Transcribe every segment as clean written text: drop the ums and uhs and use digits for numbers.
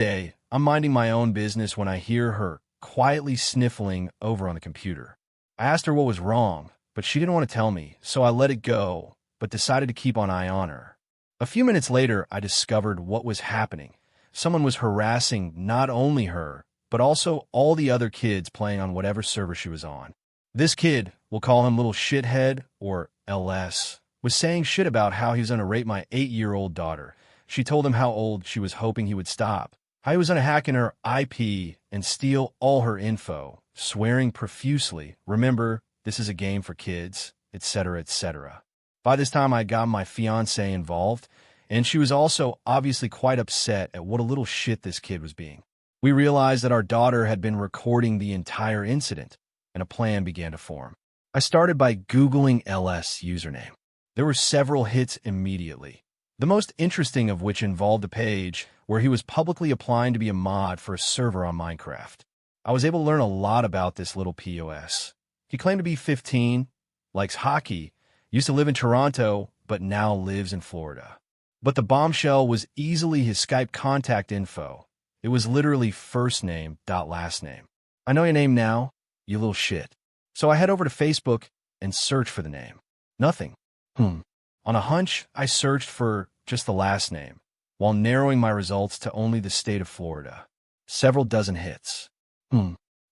Day, I'm minding my own business when I hear her quietly sniffling over on the computer. I asked her what was wrong, but she didn't want to tell me, so I let it go, but decided to keep an eye on her. A few minutes later, I discovered what was happening. Someone was harassing not only her, but also all the other kids playing on whatever server she was on. This kid, we'll call him Little Shithead, or LS, was saying shit about how he was going to rape my 8-year-old daughter. She told him how old she was hoping he would stop, how he was going to hack in her IP and steal all her info, swearing profusely, remember, this is a game for kids, etc., etc. By this time, I got my fiancée involved, and she was also obviously quite upset at what a little shit this kid was being. We realized that our daughter had been recording the entire incident, and a plan began to form. I started by Googling LS username. There were several hits immediately, the most interesting of which involved a page where he was publicly applying to be a mod for a server on Minecraft. I was able to learn a lot about this little POS. He claimed to be 15, likes hockey, used to live in Toronto, but now lives in Florida. But the bombshell was easily his Skype contact info. It was literally first name dot last name. I know your name now, you little shit. So I head over to Facebook and search for the name. Nothing. On a hunch, I searched for just the last name, while narrowing my results to only the state of Florida. Several dozen hits.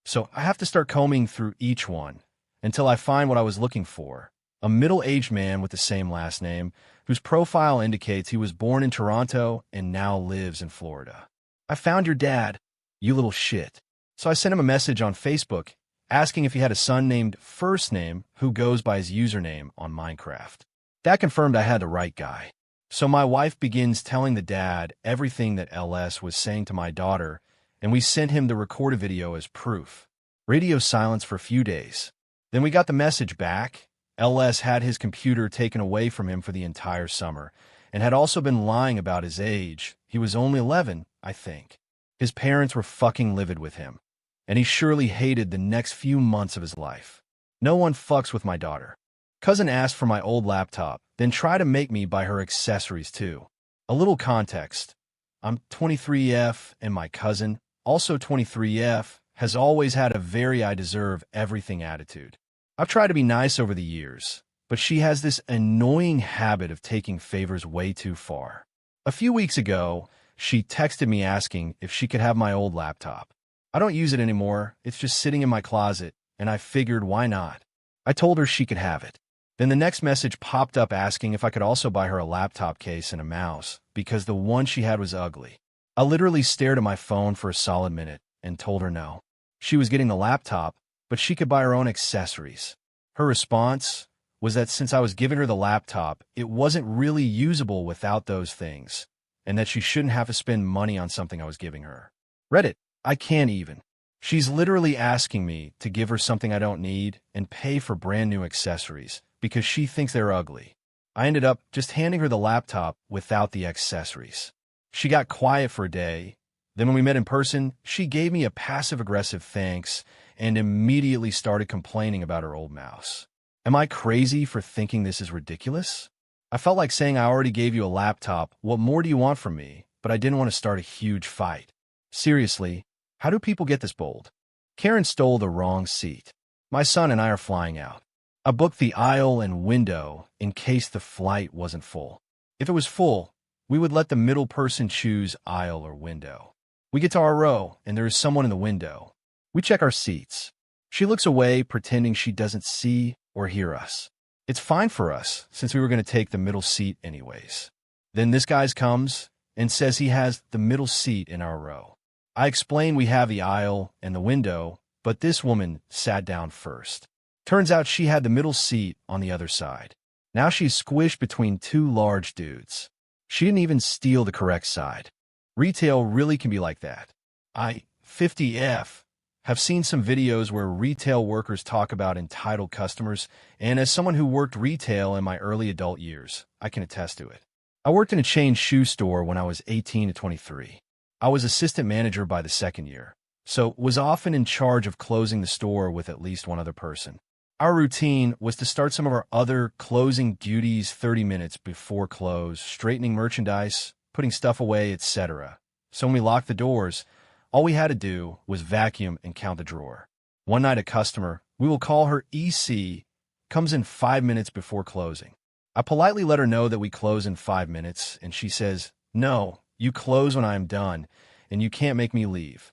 So I have to start combing through each one until I find what I was looking for. A middle-aged man with the same last name, whose profile indicates he was born in Toronto and now lives in Florida. I found your dad, you little shit. So I sent him a message on Facebook asking if he had a son named First Name who goes by his username on Minecraft. That confirmed I had the right guy. So my wife begins telling the dad everything that LS was saying to my daughter, and we sent him the recorded video as proof. Radio silence for a few days. Then we got the message back. LS had his computer taken away from him for the entire summer, and had also been lying about his age. He was only 11, I think. His parents were fucking livid with him, and he surely hated the next few months of his life. No one fucks with my daughter. Cousin asked for my old laptop, then tried to make me buy her accessories too. A little context. I'm 23F, and my cousin, also 23F, has always had a very I deserve everything attitude. I've tried to be nice over the years, but she has this annoying habit of taking favors way too far. A few weeks ago, she texted me asking if she could have my old laptop. I don't use it anymore, it's just sitting in my closet, and I figured why not? I told her she could have it. Then the next message popped up asking if I could also buy her a laptop case and a mouse, because the one she had was ugly. I literally stared at my phone for a solid minute and told her no. She was getting the laptop, but she could buy her own accessories. Her response was that since I was giving her the laptop, it wasn't really usable without those things, and that she shouldn't have to spend money on something I was giving her. Reddit, I can't even. She's literally asking me to give her something I don't need and pay for brand new accessories because she thinks they're ugly. I ended up just handing her the laptop without the accessories. She got quiet for a day. Then when we met in person, she gave me a passive-aggressive thanks and immediately started complaining about her old mouse. Am I crazy for thinking this is ridiculous? I felt like saying I already gave you a laptop, what more do you want from me? But I didn't want to start a huge fight. Seriously, how do people get this bold? Karen stole the wrong seat. My son and I are flying out. I booked the aisle and window in case the flight wasn't full. If it was full, we would let the middle person choose aisle or window. We get to our row, and there is someone in the window. We check our seats. She looks away, pretending she doesn't see or hear us. It's fine for us, since we were going to take the middle seat anyways. Then this guy comes and says he has the middle seat in our row. I explain we have the aisle and the window, but this woman sat down first. Turns out she had the middle seat on the other side. Now she's squished between two large dudes. She didn't even steal the correct side. Retail really can be like that. I, 50F, have seen some videos where retail workers talk about entitled customers, and as someone who worked retail in my early adult years, I can attest to it. I worked in a chain shoe store when I was 18 to 23. I was assistant manager by the second year, so was often in charge of closing the store with at least one other person. Our routine was to start some of our other closing duties 30 minutes before close, straightening merchandise, putting stuff away, etc. So when we locked the doors, all we had to do was vacuum and count the drawer. One night a customer, we will call her EC, comes in 5 minutes before closing. I politely let her know that we close in 5 minutes, and she says, "No, you close when I am done, and you can't make me leave."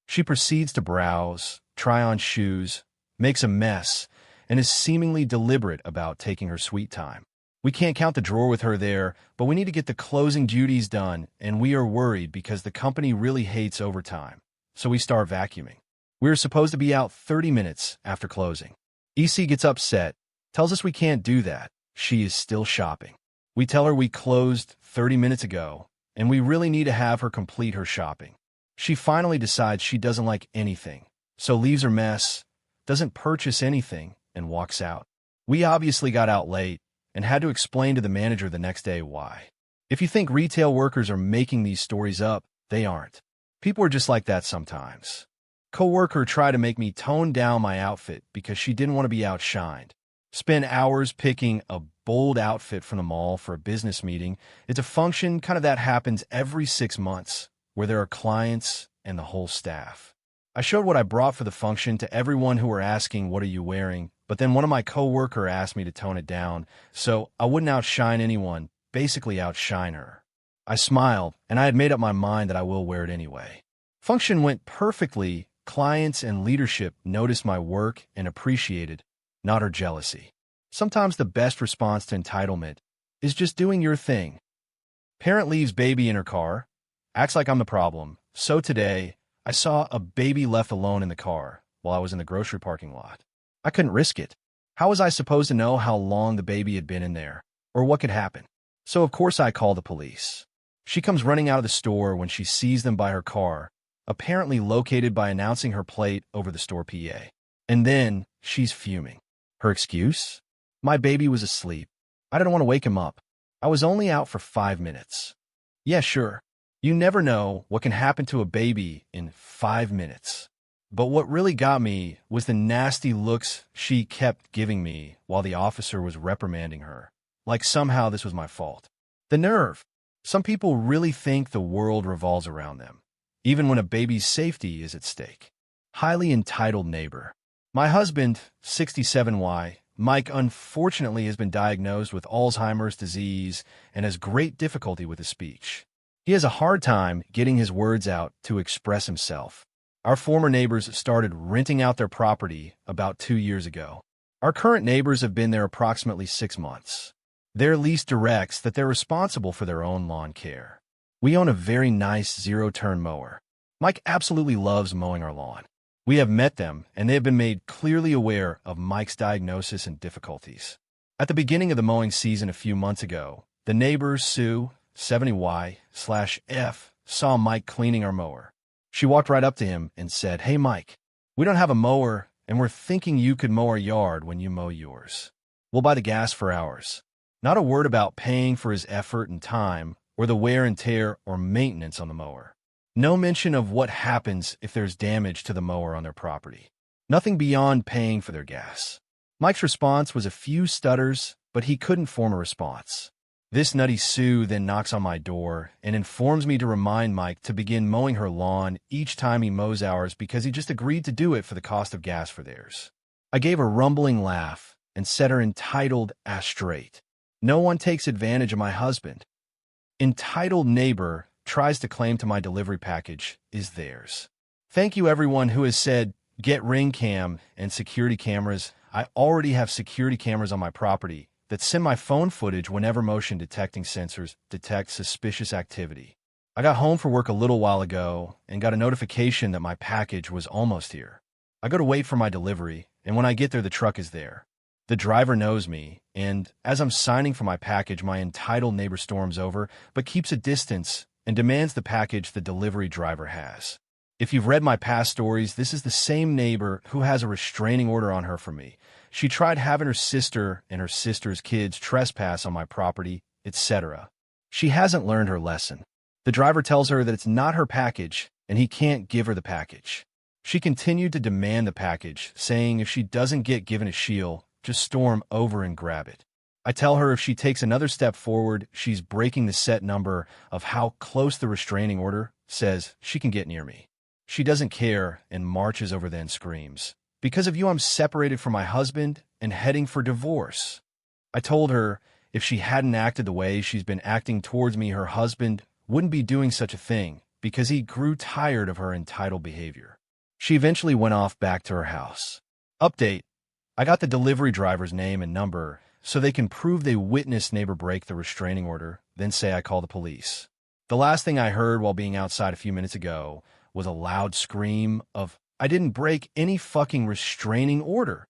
She proceeds to browse, try on shoes, makes a mess, and is seemingly deliberate about taking her sweet time. We can't count the drawer with her there, but we need to get the closing duties done, and we are worried because the company really hates overtime. So we start vacuuming. We are supposed to be out 30 minutes after closing. EC gets upset, tells us we can't do that. She is still shopping. We tell her we closed 30 minutes ago, and we really need to have her complete her shopping. She finally decides she doesn't like anything, so leaves her mess, doesn't purchase anything, and walks out. We obviously got out late and had to explain to the manager the next day why. If you think retail workers are making these stories up, they aren't. People are just like that sometimes. Coworker tried to make me tone down my outfit because she didn't want to be outshined. Spend hours picking a bold outfit from the mall for a business meeting. It's a function kind of that happens every 6 months where there are clients and the whole staff. I showed what I brought for the function to everyone who were asking, "What are you wearing?" But then one of my coworker asked me to tone it down, so I wouldn't outshine anyone, basically outshine her. I smiled, and I had made up my mind that I will wear it anyway. Function went perfectly. Clients and leadership noticed my work and appreciated, not her jealousy. Sometimes the best response to entitlement is just doing your thing. Parent leaves baby in her car, acts like I'm the problem. So today, I saw a baby left alone in the car while I was in the grocery parking lot. I couldn't risk it. How was I supposed to know how long the baby had been in there, or what could happen? So of course I called the police. She comes running out of the store when she sees them by her car, apparently located by announcing her plate over the store PA. And then she's fuming. Her excuse? My baby was asleep. I didn't want to wake him up. I was only out for 5 minutes. Yeah, sure. You never know what can happen to a baby in 5 minutes. But what really got me was the nasty looks she kept giving me while the officer was reprimanding her, like somehow this was my fault. The nerve! Some people really think the world revolves around them, even when a baby's safety is at stake. Highly entitled neighbor. My husband, 67Y, Mike, unfortunately has been diagnosed with Alzheimer's disease and has great difficulty with his speech. He has a hard time getting his words out to express himself. Our former neighbors started renting out their property about 2 years ago. Our current neighbors have been there approximately 6 months. Their lease directs that they're responsible for their own lawn care. We own a very nice zero-turn mower. Mike absolutely loves mowing our lawn. We have met them, and they have been made clearly aware of Mike's diagnosis and difficulties. At the beginning of the mowing season a few months ago, the neighbor, Sue, 70Y/F, saw Mike cleaning our mower. She walked right up to him and said, "Hey, Mike, we don't have a mower, and we're thinking you could mow our yard when you mow yours. We'll buy the gas for ours." Not a word about paying for his effort and time, or the wear and tear or maintenance on the mower. No mention of what happens if there's damage to the mower on their property. Nothing beyond paying for their gas. Mike's response was a few stutters, but he couldn't form a response. This nutty Sue then knocks on my door and informs me to remind Mike to begin mowing her lawn each time he mows ours because he just agreed to do it for the cost of gas for theirs. I gave a rumbling laugh and set her entitled ass straight. No one takes advantage of my husband. Entitled neighbor tries to claim to my delivery package is theirs. Thank you everyone who has said, get Ring Cam and security cameras. I already have security cameras on my property that send my phone footage whenever motion detecting sensors detect suspicious activity. I got home for work a little while ago and got a notification that my package was almost here. I go to wait for my delivery, and when I get there, the truck is there. The driver knows me, and as I'm signing for my package, my entitled neighbor storms over, but keeps a distance and demands the package the delivery driver has. If you've read my past stories, this is the same neighbor who has a restraining order on her for me. She tried having her sister and her sister's kids trespass on my property, etc. She hasn't learned her lesson. The driver tells her that it's not her package, and he can't give her the package. She continued to demand the package, saying if she doesn't get given a shield, just storm over and grab it. I tell her if she takes another step forward, she's breaking the set number of how close the restraining order says she can get near me. She doesn't care and marches over then screams, "Because of you, I'm separated from my husband and heading for divorce." I told her if she hadn't acted the way she's been acting towards me, her husband wouldn't be doing such a thing because he grew tired of her entitled behavior. She eventually went off back to her house. Update: I got the delivery driver's name and number so they can prove they witnessed neighbor break the restraining order, then say I call the police. The last thing I heard while being outside a few minutes ago was a loud scream of, "I didn't break any fucking restraining order."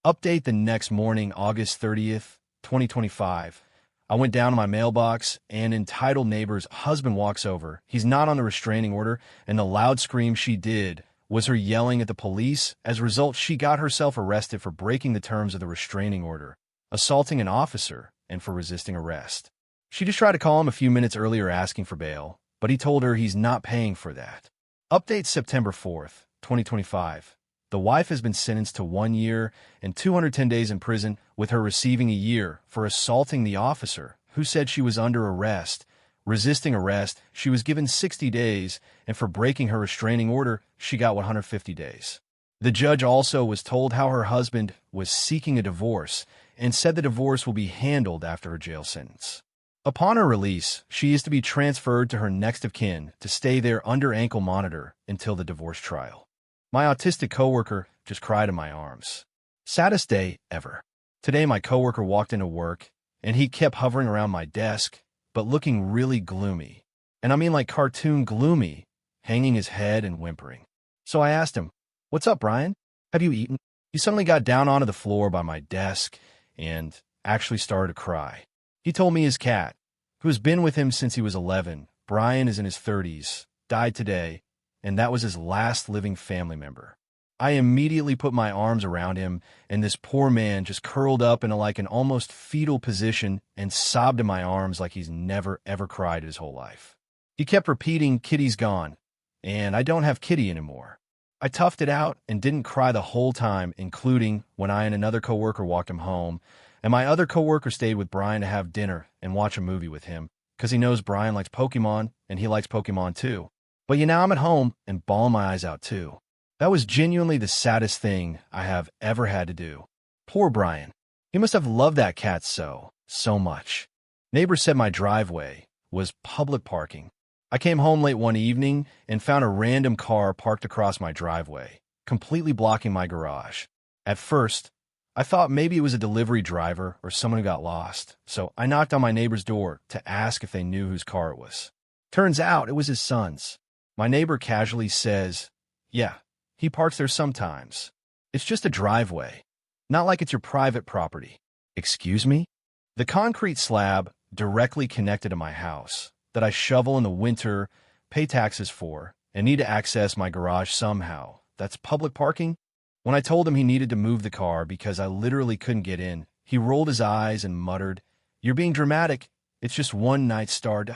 Update: the next morning, August 30th, 2025. I went down to my mailbox, and entitled neighbor's husband walks over. He's not on the restraining order, and the loud scream she did was her yelling at the police. As a result, she got herself arrested for breaking the terms of the restraining order, assaulting an officer, and for resisting arrest. She just tried to call him a few minutes earlier asking for bail, but he told her he's not paying for that. Update: September 4th, 2025. The wife has been sentenced to 1 year and 210 days in prison, with her receiving a year for assaulting the officer who said she was under arrest. Resisting arrest, she was given 60 days, and for breaking her restraining order, she got 150 days. The judge also was told how her husband was seeking a divorce and said the divorce will be handled after her jail sentence. Upon her release, she is to be transferred to her next of kin to stay there under ankle monitor until the divorce trial. My autistic coworker just cried in my arms. Saddest day ever. Today, my coworker walked into work, and he kept hovering around my desk, but looking really gloomy. And I mean like cartoon gloomy, hanging his head and whimpering. So I asked him, "What's up, Brian? Have you eaten?" He suddenly got down onto the floor by my desk and actually started to cry. He told me his cat, who has been with him since he was 11, Brian is in his 30s, died today, and that was his last living family member. I immediately put my arms around him, and this poor man just curled up in like an almost fetal position and sobbed in my arms like he's never ever cried his whole life. He kept repeating, "Kitty's gone, and I don't have Kitty anymore." I toughed it out and didn't cry the whole time, including when I and another coworker walked him home, and my other coworker stayed with Brian to have dinner and watch a movie with him, because he knows Brian likes Pokemon, and he likes Pokemon too. But now I'm at home and bawling my eyes out too. That was genuinely the saddest thing I have ever had to do. Poor Brian. He must have loved that cat so much. Neighbors said my driveway was public parking. I came home late one evening and found a random car parked across my driveway, completely blocking my garage. At first, I thought maybe it was a delivery driver or someone who got lost, so I knocked on my neighbor's door to ask if they knew whose car it was. Turns out it was his son's. My neighbor casually says, "Yeah, he parks there sometimes. It's just a driveway. Not like it's your private property." Excuse me? The concrete slab directly connected to my house that I shovel in the winter, pay taxes for, and need to access my garage somehow. That's public parking? When I told him he needed to move the car because I literally couldn't get in, he rolled his eyes and muttered, "You're being dramatic. It's just one night starred."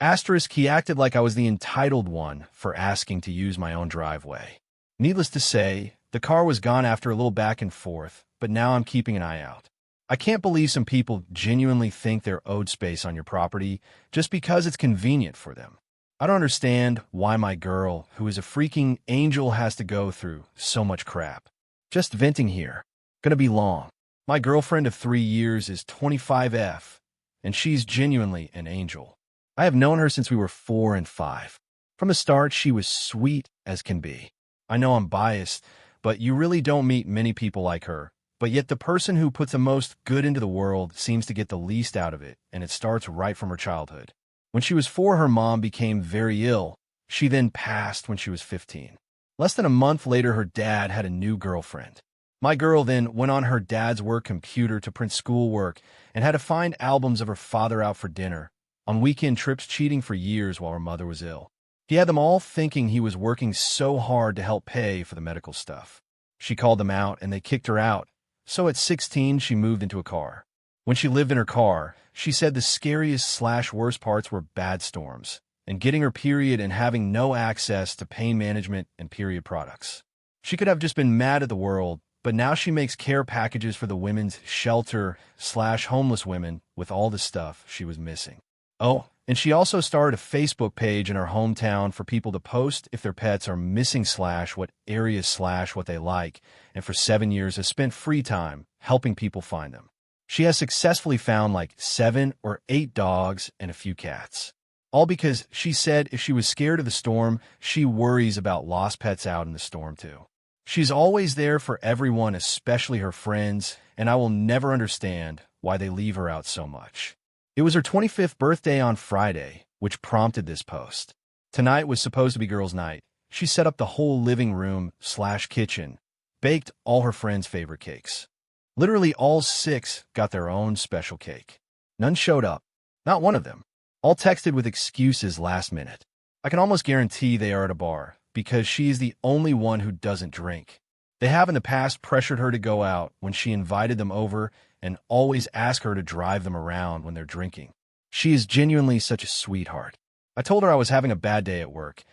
Asterisk, he acted like I was the entitled one for asking to use my own driveway. Needless to say, the car was gone after a little back and forth, but now I'm keeping an eye out. I can't believe some people genuinely think they're owed space on your property just because it's convenient for them. I don't understand why my girl, who is a freaking angel, has to go through so much crap. Just venting here. Gonna be long. My girlfriend of 3 years is 25F, and she's genuinely an angel. I have known her since we were 4 and 5. From the start, she was sweet as can be. I know I'm biased, but you really don't meet many people like her. But yet the person who puts the most good into the world seems to get the least out of it, and it starts right from her childhood. When she was 4, her mom became very ill. She then passed when she was 15. Less than a month later, her dad had a new girlfriend. My girl then went on her dad's work computer to print schoolwork and had to find albums of her father out for dinner, on weekend trips, cheating for years while her mother was ill. He had them all thinking he was working so hard to help pay for the medical stuff. She called them out, and they kicked her out. So at 16, she moved into a car. When she lived in her car, she said the scariest/worst parts were bad storms, and getting her period and having no access to pain management and period products. She could have just been mad at the world, but now she makes care packages for the women's shelter/homeless women with all the stuff she was missing. Oh, and she also started a Facebook page in her hometown for people to post if their pets are missing/what areas/what they like, and for 7 years has spent free time helping people find them. She has successfully found like 7 or 8 dogs and a few cats. All because she said if she was scared of the storm, she worries about lost pets out in the storm too. She's always there for everyone, especially her friends, and I will never understand why they leave her out so much. It was her 25th birthday on Friday, which prompted this post. Tonight was supposed to be girls' night. She set up the whole living room/kitchen, baked all her friends' favorite cakes. Literally all 6 got their own special cake. None showed up. Not one of them. All texted with excuses last minute. I can almost guarantee they are at a bar, because she is the only one who doesn't drink. They have in the past pressured her to go out when she invited them over and always ask her to drive them around when they're drinking. She is genuinely such a sweetheart. I told her I was having a bad day at work,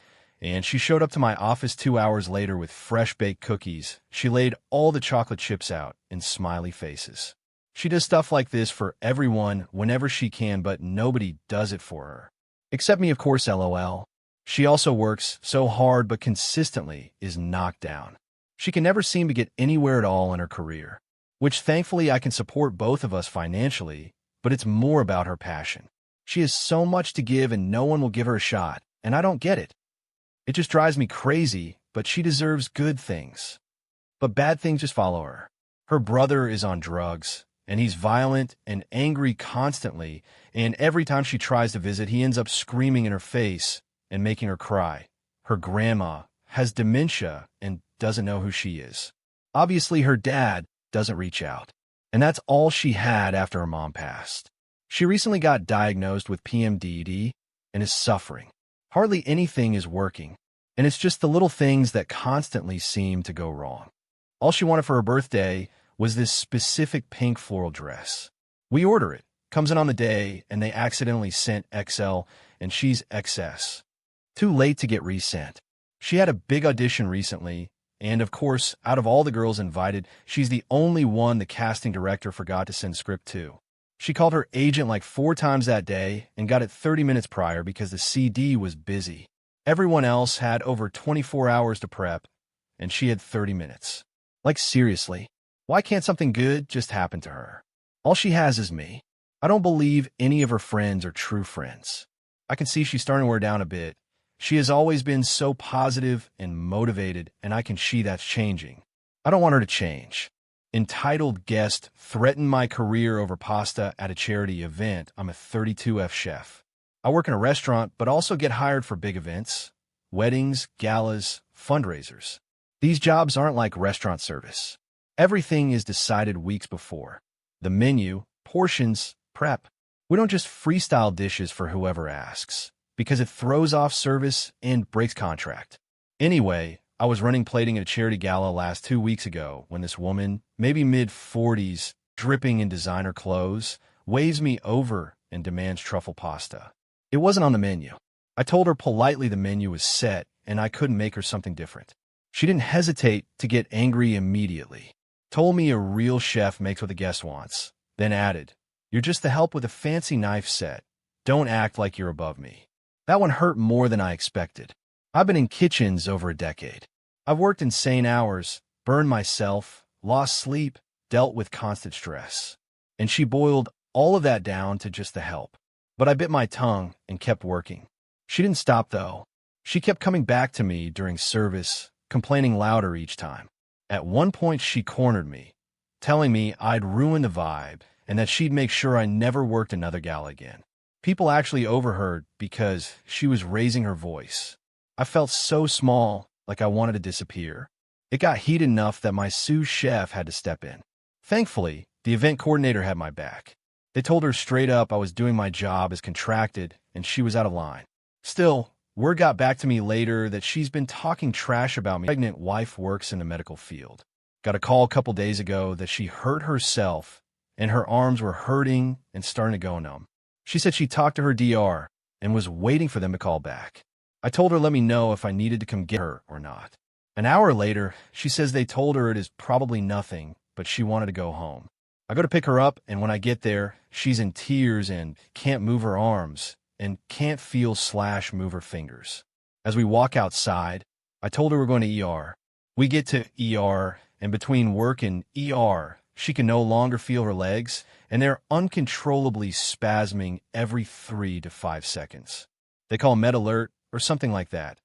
and she showed up to my office 2 hours later with fresh baked cookies. She laid all the chocolate chips out in smiley faces. She does stuff like this for everyone whenever she can, but nobody does it for her. Except me, of course, LOL. She also works so hard but consistently is knocked down. She can never seem to get anywhere at all in her career, which thankfully I can support both of us financially, but it's more about her passion. She has so much to give and no one will give her a shot, and I don't get it. It just drives me crazy, but she deserves good things. But bad things just follow her. Her brother is on drugs, and he's violent and angry constantly, and every time she tries to visit, he ends up screaming in her face and making her cry. Her grandma has dementia and doesn't know who she is. Obviously, her dad doesn't reach out, and that's all she had after her mom passed. She recently got diagnosed with PMDD and is suffering. Hardly anything is working, and it's just the little things that constantly seem to go wrong. All she wanted for her birthday was this specific pink floral dress. We order it, comes in on the day, and they accidentally sent XL, and she's XS. Too late to get resent. She had a big audition recently, and of course, out of all the girls invited, she's the only one the casting director forgot to send script to. She called her agent like 4 times that day and got it 30 minutes prior because the CD was busy. Everyone else had over 24 hours to prep, and she had 30 minutes. Like seriously, why can't something good just happen to her? All she has is me. I don't believe any of her friends are true friends. I can see she's starting to wear down a bit. She has always been so positive and motivated, and I can see that's changing. I don't want her to change. Entitled guest threatened my career over pasta at a charity event. I'm a 32F chef. I work in a restaurant, but also get hired for big events, weddings, galas, fundraisers. These jobs aren't like restaurant service. Everything is decided weeks before. The menu, portions, prep. We don't just freestyle dishes for whoever asks, because it throws off service and breaks contract. Anyway, I was running plating at a charity gala last 2 weeks ago when this woman, maybe mid-40s, dripping in designer clothes, waves me over and demands truffle pasta. It wasn't on the menu. I told her politely the menu was set and I couldn't make her something different. She didn't hesitate to get angry immediately. Told me a real chef makes what the guest wants, then added, "You're just the help with a fancy knife set. Don't act like you're above me." That one hurt more than I expected. I've been in kitchens over a decade. I've worked insane hours, burned myself, lost sleep, dealt with constant stress. And she boiled all of that down to just the help. But I bit my tongue and kept working. She didn't stop, though. She kept coming back to me during service, complaining louder each time. At one point, she cornered me, telling me I'd ruined the vibe and that she'd make sure I never worked another gala again. People actually overheard because she was raising her voice. I felt so small, like I wanted to disappear. It got heated enough that my sous chef had to step in. Thankfully, the event coordinator had my back. They told her straight up I was doing my job as contracted and she was out of line. Still, word got back to me later that she's been talking trash about me. My pregnant wife works in the medical field. Got a call a couple days ago that she hurt herself and her arms were hurting and starting to go numb. She said she talked to her DR and was waiting for them to call back. I told her let me know if I needed to come get her or not. An hour later, she says they told her it is probably nothing, but she wanted to go home. I go to pick her up, and when I get there, she's in tears and can't move her arms and can't feel/move her fingers. As we walk outside, I told her we're going to ER. We get to ER, and between work and ER, she can no longer feel her legs, and they're uncontrollably spasming every 3 to 5 seconds. They call Med Alert or something like that.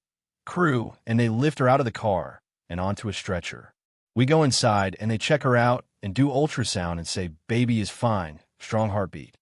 Crew, and they lift her out of the car and onto a stretcher. We go inside, and they check her out and do ultrasound and say baby is fine, strong heartbeat.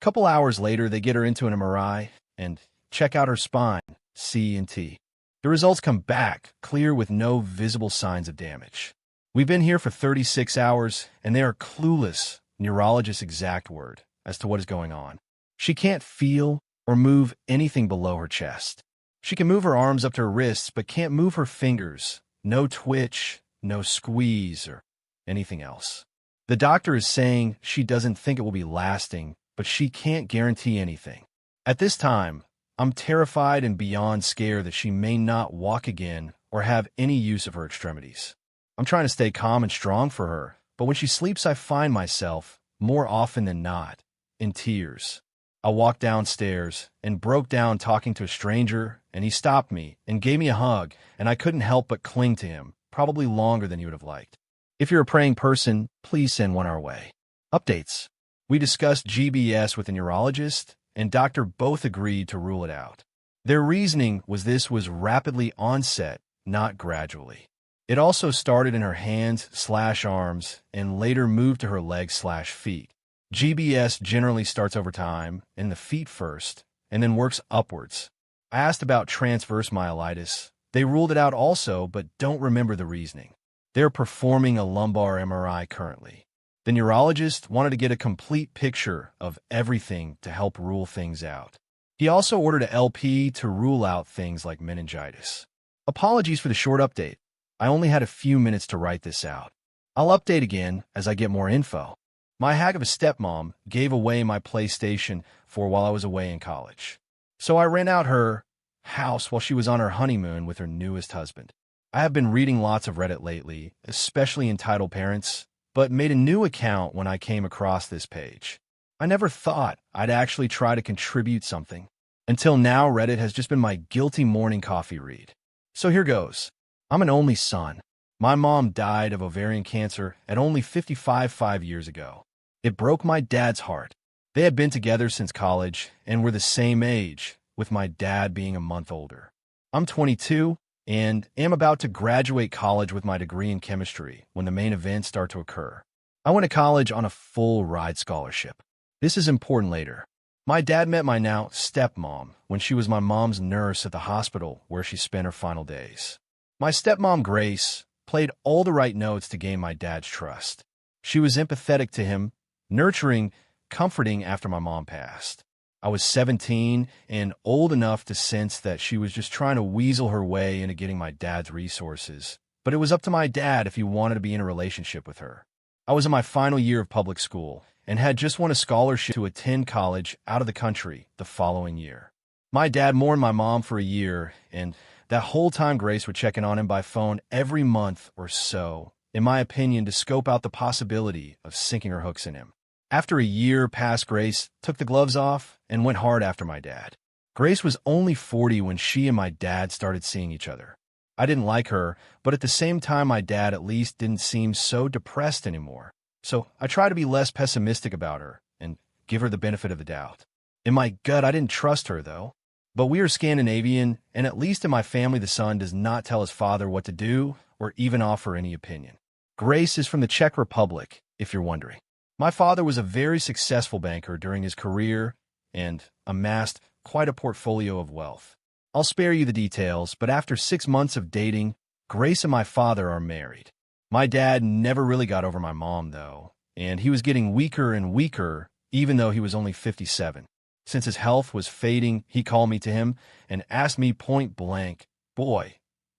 A couple hours later, they get her into an MRI and check out her spine, C&T. The results come back, clear with no visible signs of damage. We've been here for 36 hours, and they are clueless, neurologist's exact word, as to what is going on. She can't feel or move anything below her chest. She can move her arms up to her wrists, but can't move her fingers. No twitch, no squeeze, or anything else. The doctor is saying she doesn't think it will be lasting, but she can't guarantee anything. At this time, I'm terrified and beyond scared that she may not walk again or have any use of her extremities. I'm trying to stay calm and strong for her, but when she sleeps, I find myself, more often than not, in tears. I walked downstairs and broke down talking to a stranger, and he stopped me and gave me a hug, and I couldn't help but cling to him, probably longer than he would have liked. If you're a praying person, please send one our way. Updates. We discussed GBS with a neurologist, and doctor both agreed to rule it out. Their reasoning was this was rapidly onset, not gradually. It also started in her hands/arms and later moved to her legs/feet. GBS generally starts over time, in the feet first, and then works upwards. I asked about transverse myelitis. They ruled it out also, but don't remember the reasoning. They're performing a lumbar MRI currently. The neurologist wanted to get a complete picture of everything to help rule things out. He also ordered a LP to rule out things like meningitis. Apologies for the short update. I only had a few minutes to write this out. I'll update again as I get more info. My hag of a stepmom gave away my PlayStation 4 while I was away in college. So I rent out her house while she was on her honeymoon with her newest husband. I have been reading lots of Reddit lately, especially entitled parents, but made a new account when I came across this page. I never thought I'd actually try to contribute something. Until now, Reddit has just been my guilty morning coffee read. So here goes. I'm an only son. My mom died of ovarian cancer at only 55 5 years ago. It broke my dad's heart. They had been together since college and were the same age, with my dad being a month older. I'm 22 and am about to graduate college with my degree in chemistry when the main events start to occur. I went to college on a full ride scholarship. This is important later. My dad met my now stepmom when she was my mom's nurse at the hospital where she spent her final days. My stepmom, Grace, played all the right notes to gain my dad's trust. She was empathetic to him, nurturing, comforting after my mom passed. I was 17 and old enough to sense that she was just trying to weasel her way into getting my dad's resources, but it was up to my dad if he wanted to be in a relationship with her. I was in my final year of public school and had just won a scholarship to attend college out of the country the following year. My dad mourned my mom for a year, and that whole time Grace would check in on him by phone every month or so, in my opinion, to scope out the possibility of sinking her hooks in him. After a year passed, Grace took the gloves off and went hard after my dad. Grace was only 40 when she and my dad started seeing each other. I didn't like her, but at the same time, my dad at least didn't seem so depressed anymore. So I tried to be less pessimistic about her and give her the benefit of the doubt. In my gut, I didn't trust her, though. But we are Scandinavian, and at least in my family, the son does not tell his father what to do or even offer any opinion. Grace is from the Czech Republic, if you're wondering. My father was a very successful banker during his career and amassed quite a portfolio of wealth. I'll spare you the details, but after 6 months of dating, Grace and my father are married. My dad never really got over my mom, though, and he was getting weaker and weaker, even though he was only 57. Since his health was fading, he called me to him and asked me point blank, "Boy,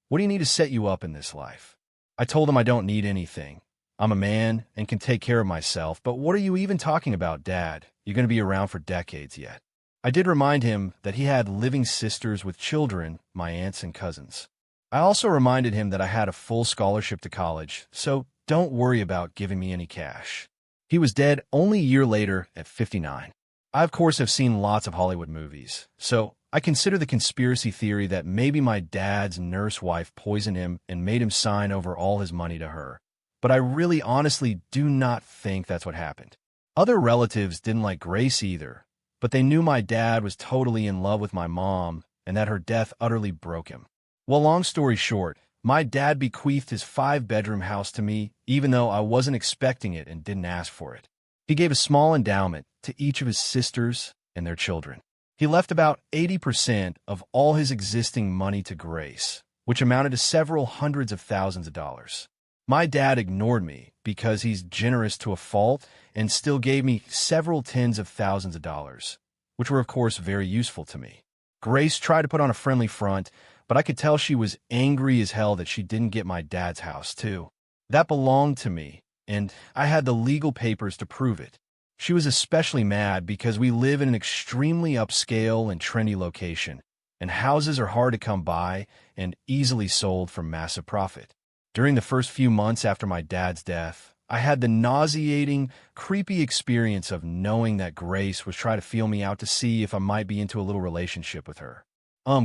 what do you need to set you up in this life?" I told him I don't need anything. I'm a man and can take care of myself, but what are you even talking about, Dad? You're going to be around for decades yet. I did remind him that he had living sisters with children, my aunts and cousins. I also reminded him that I had a full scholarship to college, so don't worry about giving me any cash. He was dead only a year later at 59. I, of course, have seen lots of Hollywood movies, so I consider the conspiracy theory that maybe my dad's nurse wife poisoned him and made him sign over all his money to her. But I really honestly do not think that's what happened. Other relatives didn't like Grace either, but they knew my dad was totally in love with my mom and that her death utterly broke him. Well, long story short, my dad bequeathed his 5-bedroom house to me, even though I wasn't expecting it and didn't ask for it. He gave a small endowment to each of his sisters and their children. He left about 80% of all his existing money to Grace, which amounted to several hundreds of thousands of dollars. My dad ignored me because he's generous to a fault and still gave me several tens of thousands of dollars, which were of course very useful to me. Grace tried to put on a friendly front, but I could tell she was angry as hell that she didn't get my dad's house too. That belonged to me, and I had the legal papers to prove it. She was especially mad because we live in an extremely upscale and trendy location, and houses are hard to come by and easily sold for massive profit. During the first few months after my dad's death, I had the nauseating, creepy experience of knowing that Grace was trying to feel me out to see if I might be into a little relationship with her.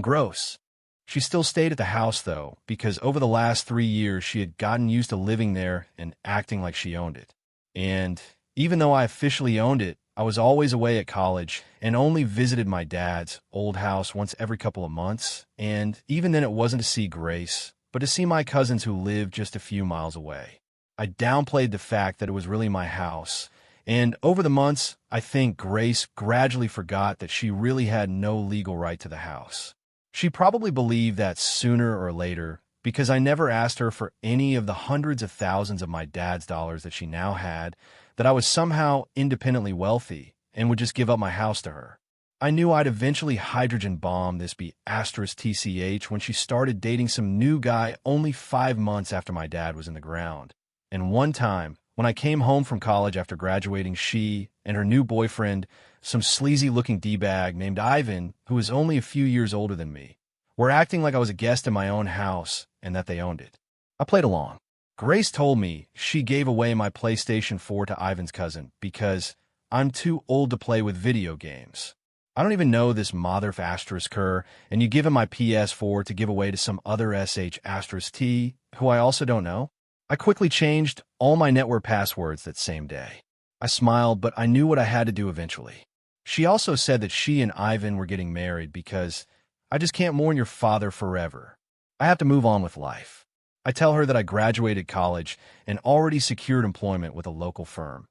Gross. She still stayed at the house, though, because over the last 3 years she had gotten used to living there and acting like she owned it. And even though I officially owned it, I was always away at college and only visited my dad's old house once every couple of months, and even then it wasn't to see Grace, but to see my cousins who lived just a few miles away. I downplayed the fact that it was really my house, and over the months, I think Grace gradually forgot that she really had no legal right to the house. She probably believed that sooner or later, because I never asked her for any of the hundreds of thousands of my dad's dollars that she now had, that I was somehow independently wealthy and would just give up my house to her. I knew I'd eventually hydrogen bomb this TCH when she started dating some new guy only 5 months after my dad was in the ground. And one time, when I came home from college after graduating, she and her new boyfriend, some sleazy-looking D-bag named Ivan, who was only a few years older than me, were acting like I was a guest in my own house and that they owned it. I played along. Grace told me she gave away my PlayStation 4 to Ivan's cousin because I'm too old to play with video games. I don't even know this mother asterisk her, and you give him my PS4 to give away to some other SH*T, who I also don't know? I quickly changed all my network passwords that same day. I smiled, but I knew what I had to do eventually. She also said that she and Ivan were getting married because I just can't mourn your father forever. I have to move on with life. I tell her that I graduated college and already secured employment with a local firm,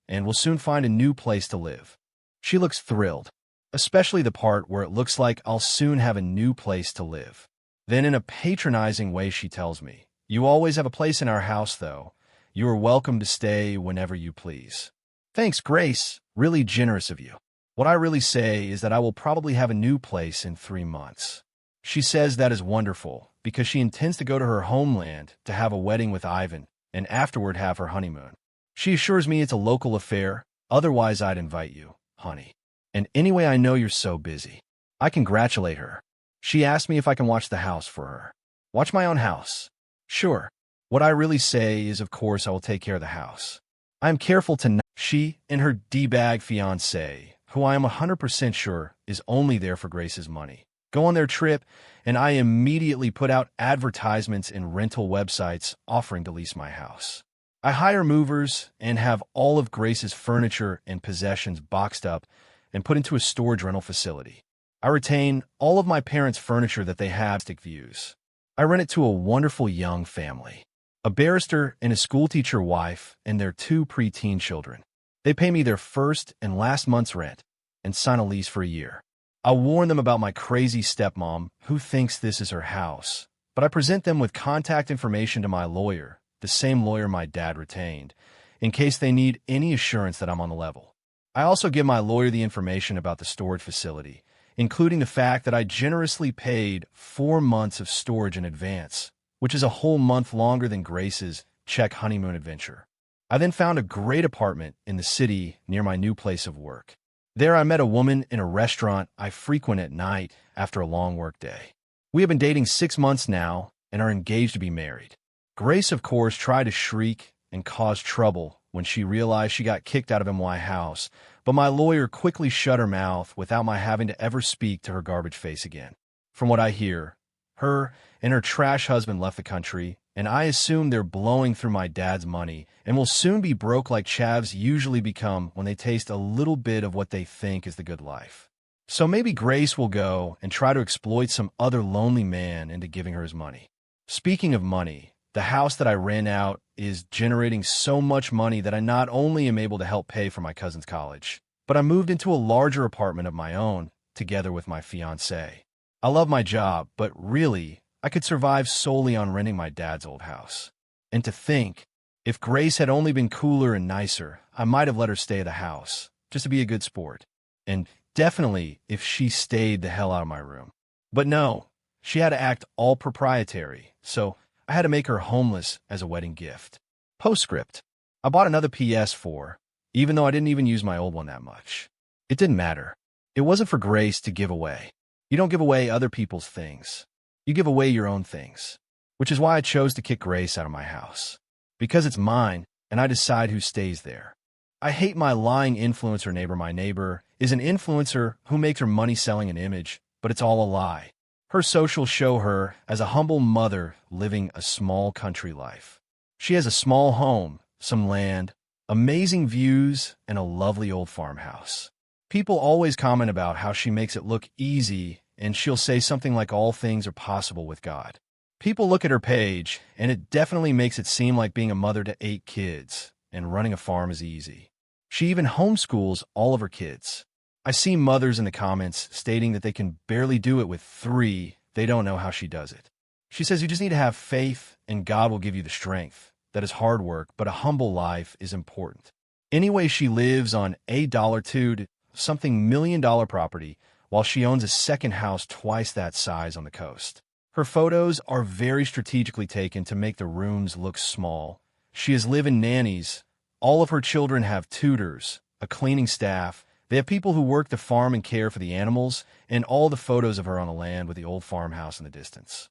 and will soon find a new place to live. She looks thrilled, especially the part where it looks like I'll soon have a new place to live. Then in a patronizing way she tells me, "You always have a place in our house, though. You are welcome to stay whenever you please." Thanks, Grace. Really generous of you. What I really say is that I will probably have a new place in 3 months. She says that is wonderful because she intends to go to her homeland to have a wedding with Ivan and afterward have her honeymoon. She assures me it's a local affair, otherwise I'd invite you, honey. And anyway, I know you're so busy. I congratulate her. She asked me if I can watch the house for her. Watch my own house? Sure. What I really say is, of course, I will take care of the house. I am careful to not. She and her D-bag fiancé, who I am 100% sure is only there for Grace's money, go on their trip, and I immediately put out advertisements in rental websites offering to lease my house. I hire movers and have all of Grace's furniture and possessions boxed up and put into a storage rental facility. I retain all of my parents' furniture that they have stick views. I rent it to a wonderful young family, a barrister and a schoolteacher wife and their 2 preteen children. They pay me their first and last month's rent and sign a lease for a year. I warn them about my crazy stepmom who thinks this is her house, but I present them with contact information to my lawyer, the same lawyer my dad retained, in case they need any assurance that I'm on the level. I also give my lawyer the information about the storage facility, including the fact that I generously paid 4 months of storage in advance, which is a whole month longer than Grace's Czech honeymoon adventure. I then found a great apartment in the city near my new place of work. There I met a woman in a restaurant I frequent at night after a long work day. We have been dating 6 months now, and are engaged to be married. Grace, of course, tried to shriek and cause trouble when she realized she got kicked out of my house, but my lawyer quickly shut her mouth without my having to ever speak to her garbage face again. From what I hear, her and her trash husband left the country, and I assume they're blowing through my dad's money and will soon be broke like chavs usually become when they taste a little bit of what they think is the good life. So maybe Grace will go and try to exploit some other lonely man into giving her his money. Speaking of money, the house that I rent out is generating so much money that I not only am able to help pay for my cousin's college, but I moved into a larger apartment of my own together with my fiancée. I love my job, but really, I could survive solely on renting my dad's old house. And to think, if Grace had only been cooler and nicer, I might have let her stay at the house, just to be a good sport. And definitely if she stayed the hell out of my room. But no, she had to act all proprietary, so I had to make her homeless as a wedding gift. Postscript. I bought another PS4, even though I didn't even use my old one that much. It didn't matter. It wasn't for Grace to give away. You don't give away other people's things. You give away your own things, which is why I chose to kick Grace out of my house. Because it's mine, and I decide who stays there. I hate my lying influencer neighbor. My neighbor is an influencer who makes her money selling an image, but it's all a lie. Her socials show her as a humble mother living a small country life. She has a small home, some land, amazing views, and a lovely old farmhouse. People always comment about how she makes it look easy, and she'll say something like all things are possible with God. People look at her page, and it definitely makes it seem like being a mother to 8 kids and running a farm is easy. She even homeschools all of her kids. I see mothers in the comments stating that they can barely do it with 3. They don't know how she does it. She says you just need to have faith, and God will give you the strength. That is hard work, but a humble life is important. Anyway, she lives on $2 to something $1 million property, while she owns a second house twice that size on the coast. Her photos are very strategically taken to make the rooms look small. She has live-in nannies. All of her children have tutors, a cleaning staff. They have people who work the farm and care for the animals, and all the photos of her on the land with the old farmhouse in the distance.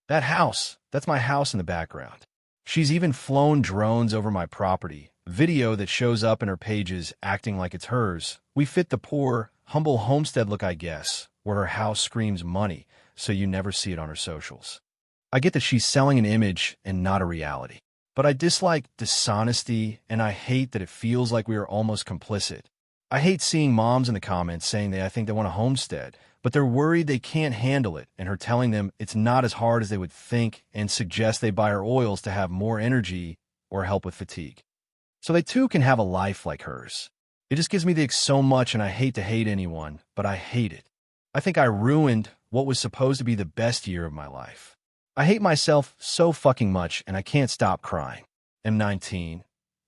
That house, that's my house in the background. She's even flown drones over my property, video that shows up in her pages acting like it's hers. We fit the poor, humble homestead look, I guess, where her house screams money, so you never see it on her socials. I get that she's selling an image and not a reality. But I dislike dishonesty, and I hate that it feels like we are almost complicit. I hate seeing moms in the comments saying I think they want a homestead, but they're worried they can't handle it, and her telling them it's not as hard as they would think and suggest they buy her oils to have more energy or help with fatigue. So they too can have a life like hers. It just gives me the ick so much, and I hate to hate anyone, but I hate it. I think I ruined what was supposed to be the best year of my life. I hate myself so fucking much, and I can't stop crying. I'm 19.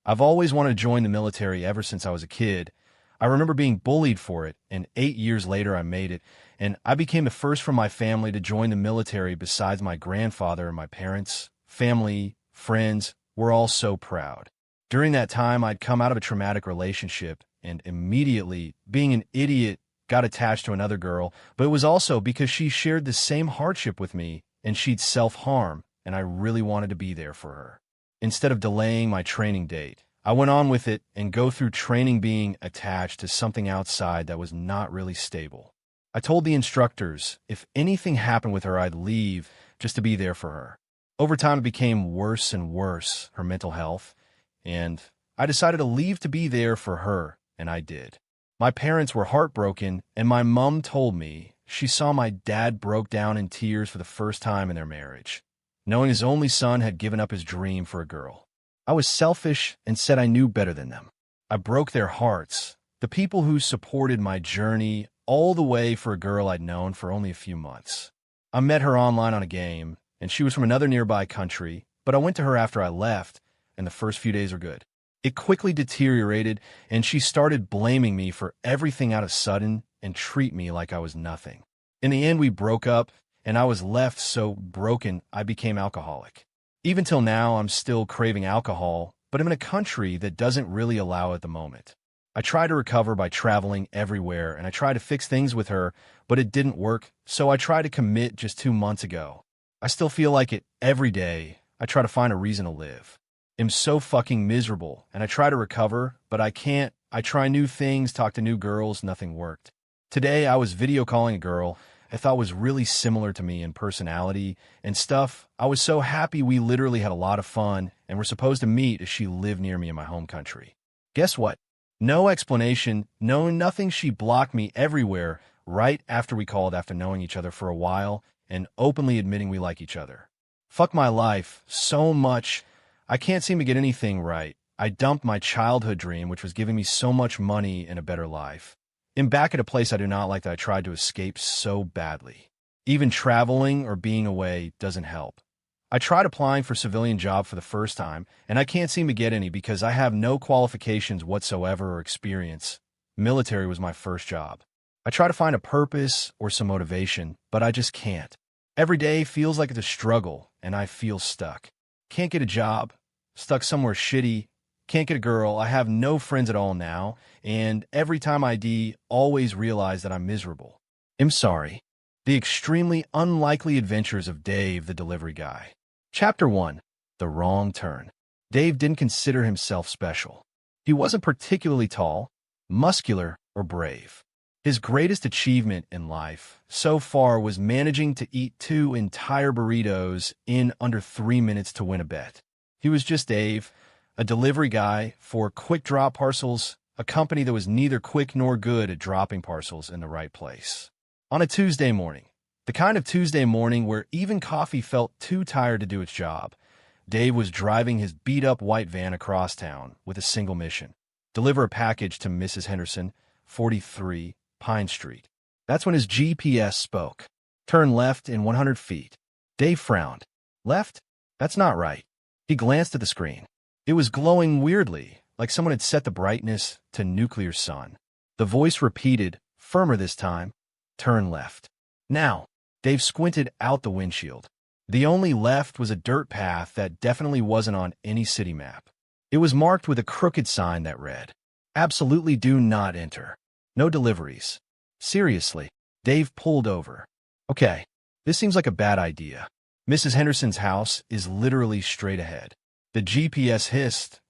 I've always wanted to join the military ever since I was a kid. I remember being bullied for it, and 8 years later I made it, and I became the first from my family to join the military besides my grandfather, and my parents, family, friends were all so proud. During that time, I'd come out of a traumatic relationship, and immediately, being an idiot, got attached to another girl, but it was also because she shared the same hardship with me, and she'd self-harm, and I really wanted to be there for her. Instead of delaying my training date, I went on with it and go through training being attached to something outside that was not really stable. I told the instructors if anything happened with her, I'd leave just to be there for her. Over time, it became worse and worse, her mental health, and I decided to leave to be there for her, and I did. My parents were heartbroken, and my mom told me she saw my dad broke down in tears for the first time in their marriage, knowing his only son had given up his dream for a girl. I was selfish and said I knew better than them. I broke their hearts, the people who supported my journey all the way for a girl I'd known for only a few months. I met her online on a game, and she was from another nearby country, but I went to her after I left, and the first few days were good. It quickly deteriorated, and she started blaming me for everything out of sudden and treat me like I was nothing. In the end, we broke up, and I was left so broken I became alcoholic. Even till now, I'm still craving alcohol, but I'm in a country that doesn't really allow it at the moment. I try to recover by traveling everywhere, and I try to fix things with her, but it didn't work, so I tried to commit just 2 months ago. I still feel like it every day. I try to find a reason to live. I'm so fucking miserable, and I try to recover, but I can't. I try new things, talk to new girls, nothing worked. Today, I was video calling a girl I thought was really similar to me in personality and stuff. I was so happy. We literally had a lot of fun, and we're supposed to meet as she lived near me in my home country. Guess what? No explanation, no nothing. She blocked me everywhere right after we called after knowing each other for a while and openly admitting we like each other. Fuck my life so much. I can't seem to get anything right. I dumped my childhood dream, which was giving me so much money and a better life. I'm back at a place I do not like that I tried to escape so badly. Even traveling or being away doesn't help. I tried applying for a civilian job for the first time, and I can't seem to get any because I have no qualifications whatsoever or experience. Military was my first job. I try to find a purpose or some motivation, but I just can't. Every day feels like it's a struggle, and I feel stuck. Can't get a job, stuck somewhere shitty, can't get a girl, I have no friends at all now, and every time I always realize that I'm miserable. I'm sorry. The extremely unlikely adventures of Dave, the delivery guy. Chapter 1. The Wrong Turn. Dave didn't consider himself special. He wasn't particularly tall, muscular, or brave. His greatest achievement in life so far was managing to eat 2 entire burritos in under 3 minutes to win a bet. He was just Dave, a delivery guy for quick drop parcels, a company that was neither quick nor good at dropping parcels in the right place. On a Tuesday morning, the kind of Tuesday morning where even coffee felt too tired to do its job, Dave was driving his beat-up white van across town with a single mission: deliver a package to Mrs. Henderson, 43 Pine Street. That's when his GPS spoke. Turn left in 100 feet. Dave frowned. Left? That's not right. He glanced at the screen. It was glowing weirdly, like someone had set the brightness to nuclear sun. The voice repeated, firmer this time, turn left. Now, Dave squinted out the windshield. The only left was a dirt path that definitely wasn't on any city map. It was marked with a crooked sign that read, absolutely do not enter. No deliveries. Seriously, Dave pulled over. Okay, this seems like a bad idea. Mrs. Henderson's house is literally straight ahead. The GPS hissed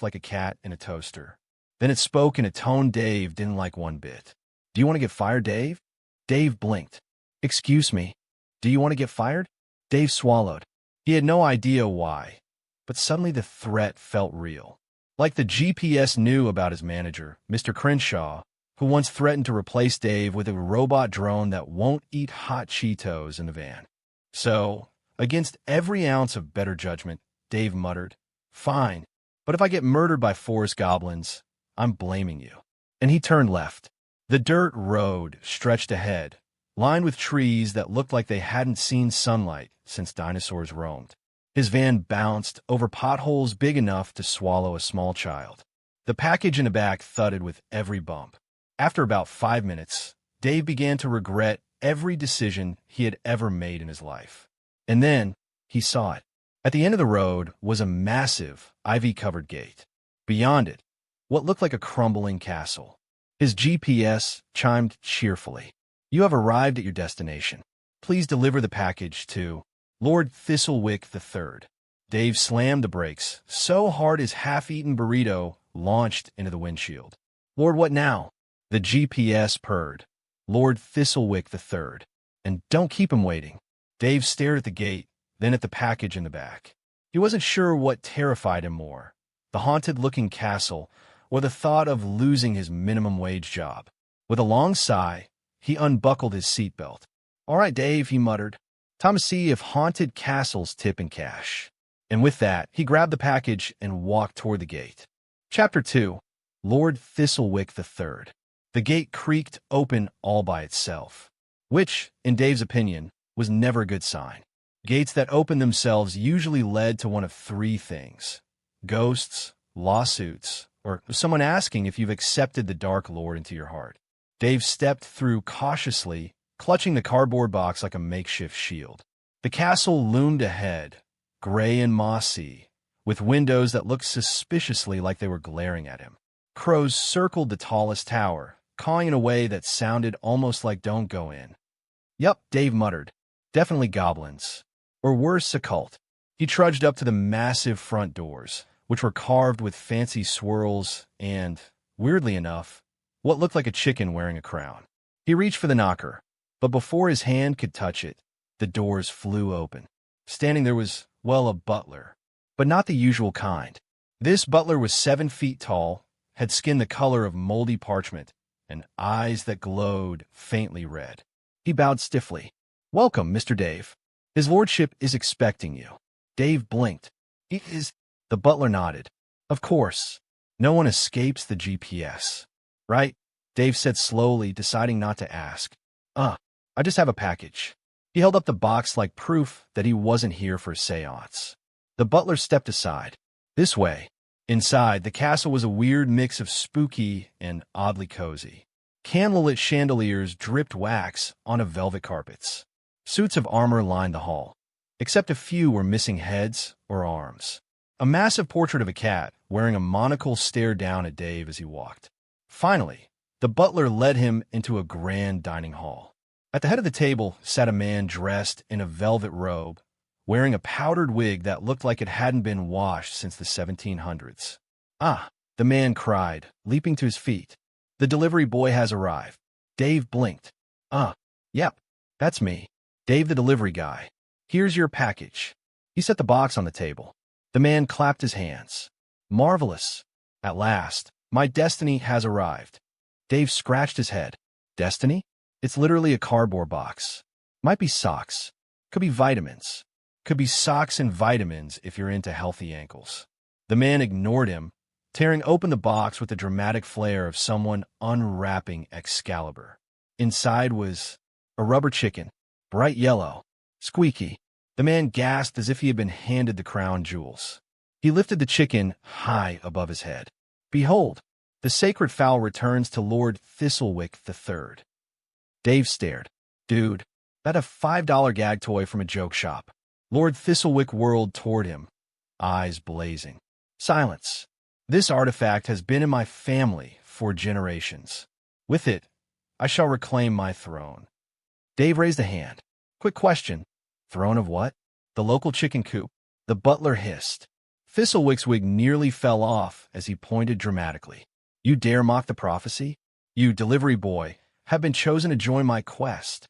like a cat in a toaster. Then it spoke in a tone Dave didn't like one bit. Do you want to get fired, Dave? Dave blinked. Excuse me. Do you want to get fired? Dave swallowed. He had no idea why, but suddenly the threat felt real. Like the GPS knew about his manager, Mr. Crenshaw, who once threatened to replace Dave with a robot drone that won't eat hot Cheetos in the van. So, against every ounce of better judgment, Dave muttered, fine, but if I get murdered by forest goblins, I'm blaming you. And he turned left. The dirt road stretched ahead, lined with trees that looked like they hadn't seen sunlight since dinosaurs roamed. His van bounced over potholes big enough to swallow a small child. The package in the back thudded with every bump. After about 5 minutes, Dave began to regret every decision he had ever made in his life. And then he saw it. At the end of the road was a massive, ivy-covered gate. Beyond it, what looked like a crumbling castle. His GPS chimed cheerfully. You have arrived at your destination. Please deliver the package to Lord Thistlewick III. Dave slammed the brakes so hard his half-eaten burrito launched into the windshield. Lord, what now? The GPS purred. Lord Thistlewick III. And don't keep him waiting. Dave stared at the gate, then at the package in the back. He wasn't sure what terrified him more, the haunted-looking castle or the thought of losing his minimum wage job. With a long sigh, he unbuckled his seatbelt. All right, Dave, he muttered. Time to see if haunted castles tip in cash. And with that, he grabbed the package and walked toward the gate. Chapter 2. Lord Thistlewick III. The gate creaked open all by itself, which, in Dave's opinion, was never a good sign. Gates that opened themselves usually led to one of 3 things: ghosts, lawsuits, or someone asking if you've accepted the Dark Lord into your heart. Dave stepped through cautiously, clutching the cardboard box like a makeshift shield. The castle loomed ahead, gray and mossy, with windows that looked suspiciously like they were glaring at him. Crows circled the tallest tower, cawing in a way that sounded almost like don't go in. Yup, Dave muttered. Definitely goblins. Or worse, a cult. He trudged up to the massive front doors, which were carved with fancy swirls and, weirdly enough, what looked like a chicken wearing a crown. He reached for the knocker, but before his hand could touch it, the doors flew open. Standing there was, well, a butler, but not the usual kind. This butler was 7 feet tall, had skin the color of moldy parchment, and eyes that glowed faintly red. He bowed stiffly. "Welcome, Mr. Dave. His lordship is expecting you." Dave blinked. "He is—" The butler nodded. "Of course. No one escapes the GPS. Right?" Dave said slowly, deciding not to ask. I just have a package." He held up the box like proof that he wasn't here for a seance. The butler stepped aside. "This way." Inside, the castle was a weird mix of spooky and oddly cozy. Candlelit chandeliers dripped wax onto velvet carpets. Suits of armor lined the hall, except a few were missing heads or arms. A massive portrait of a cat wearing a monocle stared down at Dave as he walked. Finally, the butler led him into a grand dining hall. At the head of the table sat a man dressed in a velvet robe, wearing a powdered wig that looked like it hadn't been washed since the 1700s. "Ah!" the man cried, leaping to his feet. "The delivery boy has arrived." Dave blinked. Yep, that's me. Dave the delivery guy. Here's your package." He set the box on the table. The man clapped his hands. "Marvelous. At last, my destiny has arrived." Dave scratched his head. "Destiny? It's literally a cardboard box. Might be socks. Could be vitamins. Could be socks and vitamins if you're into healthy ankles." The man ignored him, tearing open the box with the dramatic flair of someone unwrapping Excalibur. Inside was a rubber chicken, bright yellow, squeaky. The man gasped as if he had been handed the crown jewels. He lifted the chicken high above his head. "Behold, the sacred fowl returns to Lord Thistlewick III." Dave stared. "Dude, that a $5 gag toy from a joke shop." Lord Thistlewick whirled toward him, eyes blazing. "Silence. This artifact has been in my family for generations. With it, I shall reclaim my throne." Dave raised a hand. "Quick question. Throne of what?" "The local chicken coop." The butler hissed. Thistlewick's wig nearly fell off as he pointed dramatically. "You dare mock the prophecy? You, delivery boy, have been chosen to join my quest."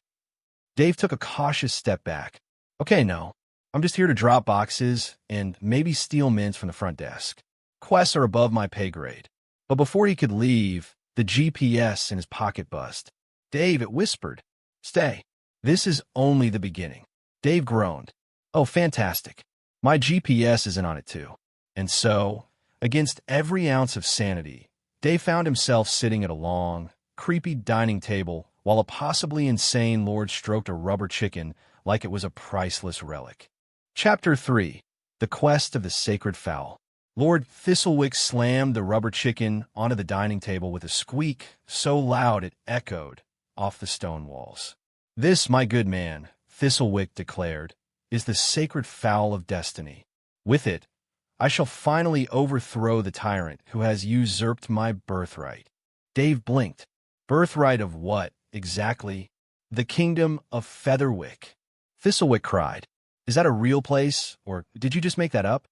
Dave took a cautious step back. "Okay, no. I'm just here to drop boxes and maybe steal mints from the front desk. Quests are above my pay grade." But before he could leave, the GPS in his pocket buzzed. "Dave," it whispered. "Stay. This is only the beginning." Dave groaned. "Oh, fantastic. My GPS is in on it too." And so, against every ounce of sanity, Dave found himself sitting at a long, creepy dining table while a possibly insane lord stroked a rubber chicken like it was a priceless relic. Chapter 3. The Quest of the Sacred Fowl. Lord Thistlewick slammed the rubber chicken onto the dining table with a squeak so loud it echoed off the stone walls. "This, my good man," Thistlewick declared, "is the sacred fowl of destiny. With it, I shall finally overthrow the tyrant who has usurped my birthright." Dave blinked. "Birthright of what, exactly?" "The kingdom of Featherwick." Thistlewick cried. "Is that a real place, or did you just make that up?"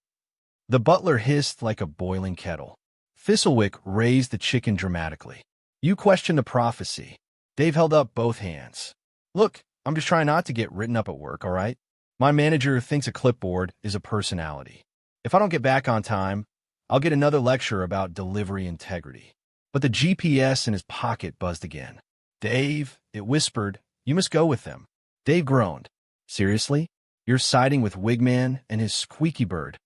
The butler hissed like a boiling kettle. Thistlewick raised the chicken dramatically. "You question the prophecy." Dave held up both hands. "Look, I'm just trying not to get written up at work, all right? My manager thinks a clipboard is a personality. If I don't get back on time, I'll get another lecture about delivery integrity." But the GPS in his pocket buzzed again. "Dave," it whispered, "you must go with them." Dave groaned. "Seriously? You're siding with Wigman and his squeaky bird?"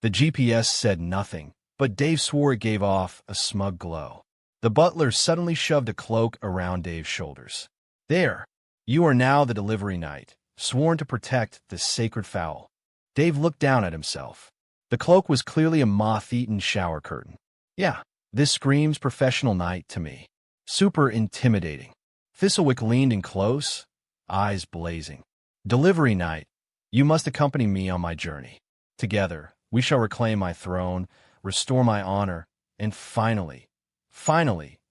The GPS said nothing, but Dave swore it gave off a smug glow. The butler suddenly shoved a cloak around Dave's shoulders. "There, you are now the delivery knight, sworn to protect the sacred fowl." Dave looked down at himself. The cloak was clearly a moth-eaten shower curtain. "Yeah, this screams professional knight to me. Super intimidating." Thistlewick leaned in close, eyes blazing. "Delivery knight, you must accompany me on my journey. Together, we shall reclaim my throne, restore my honor, and finally,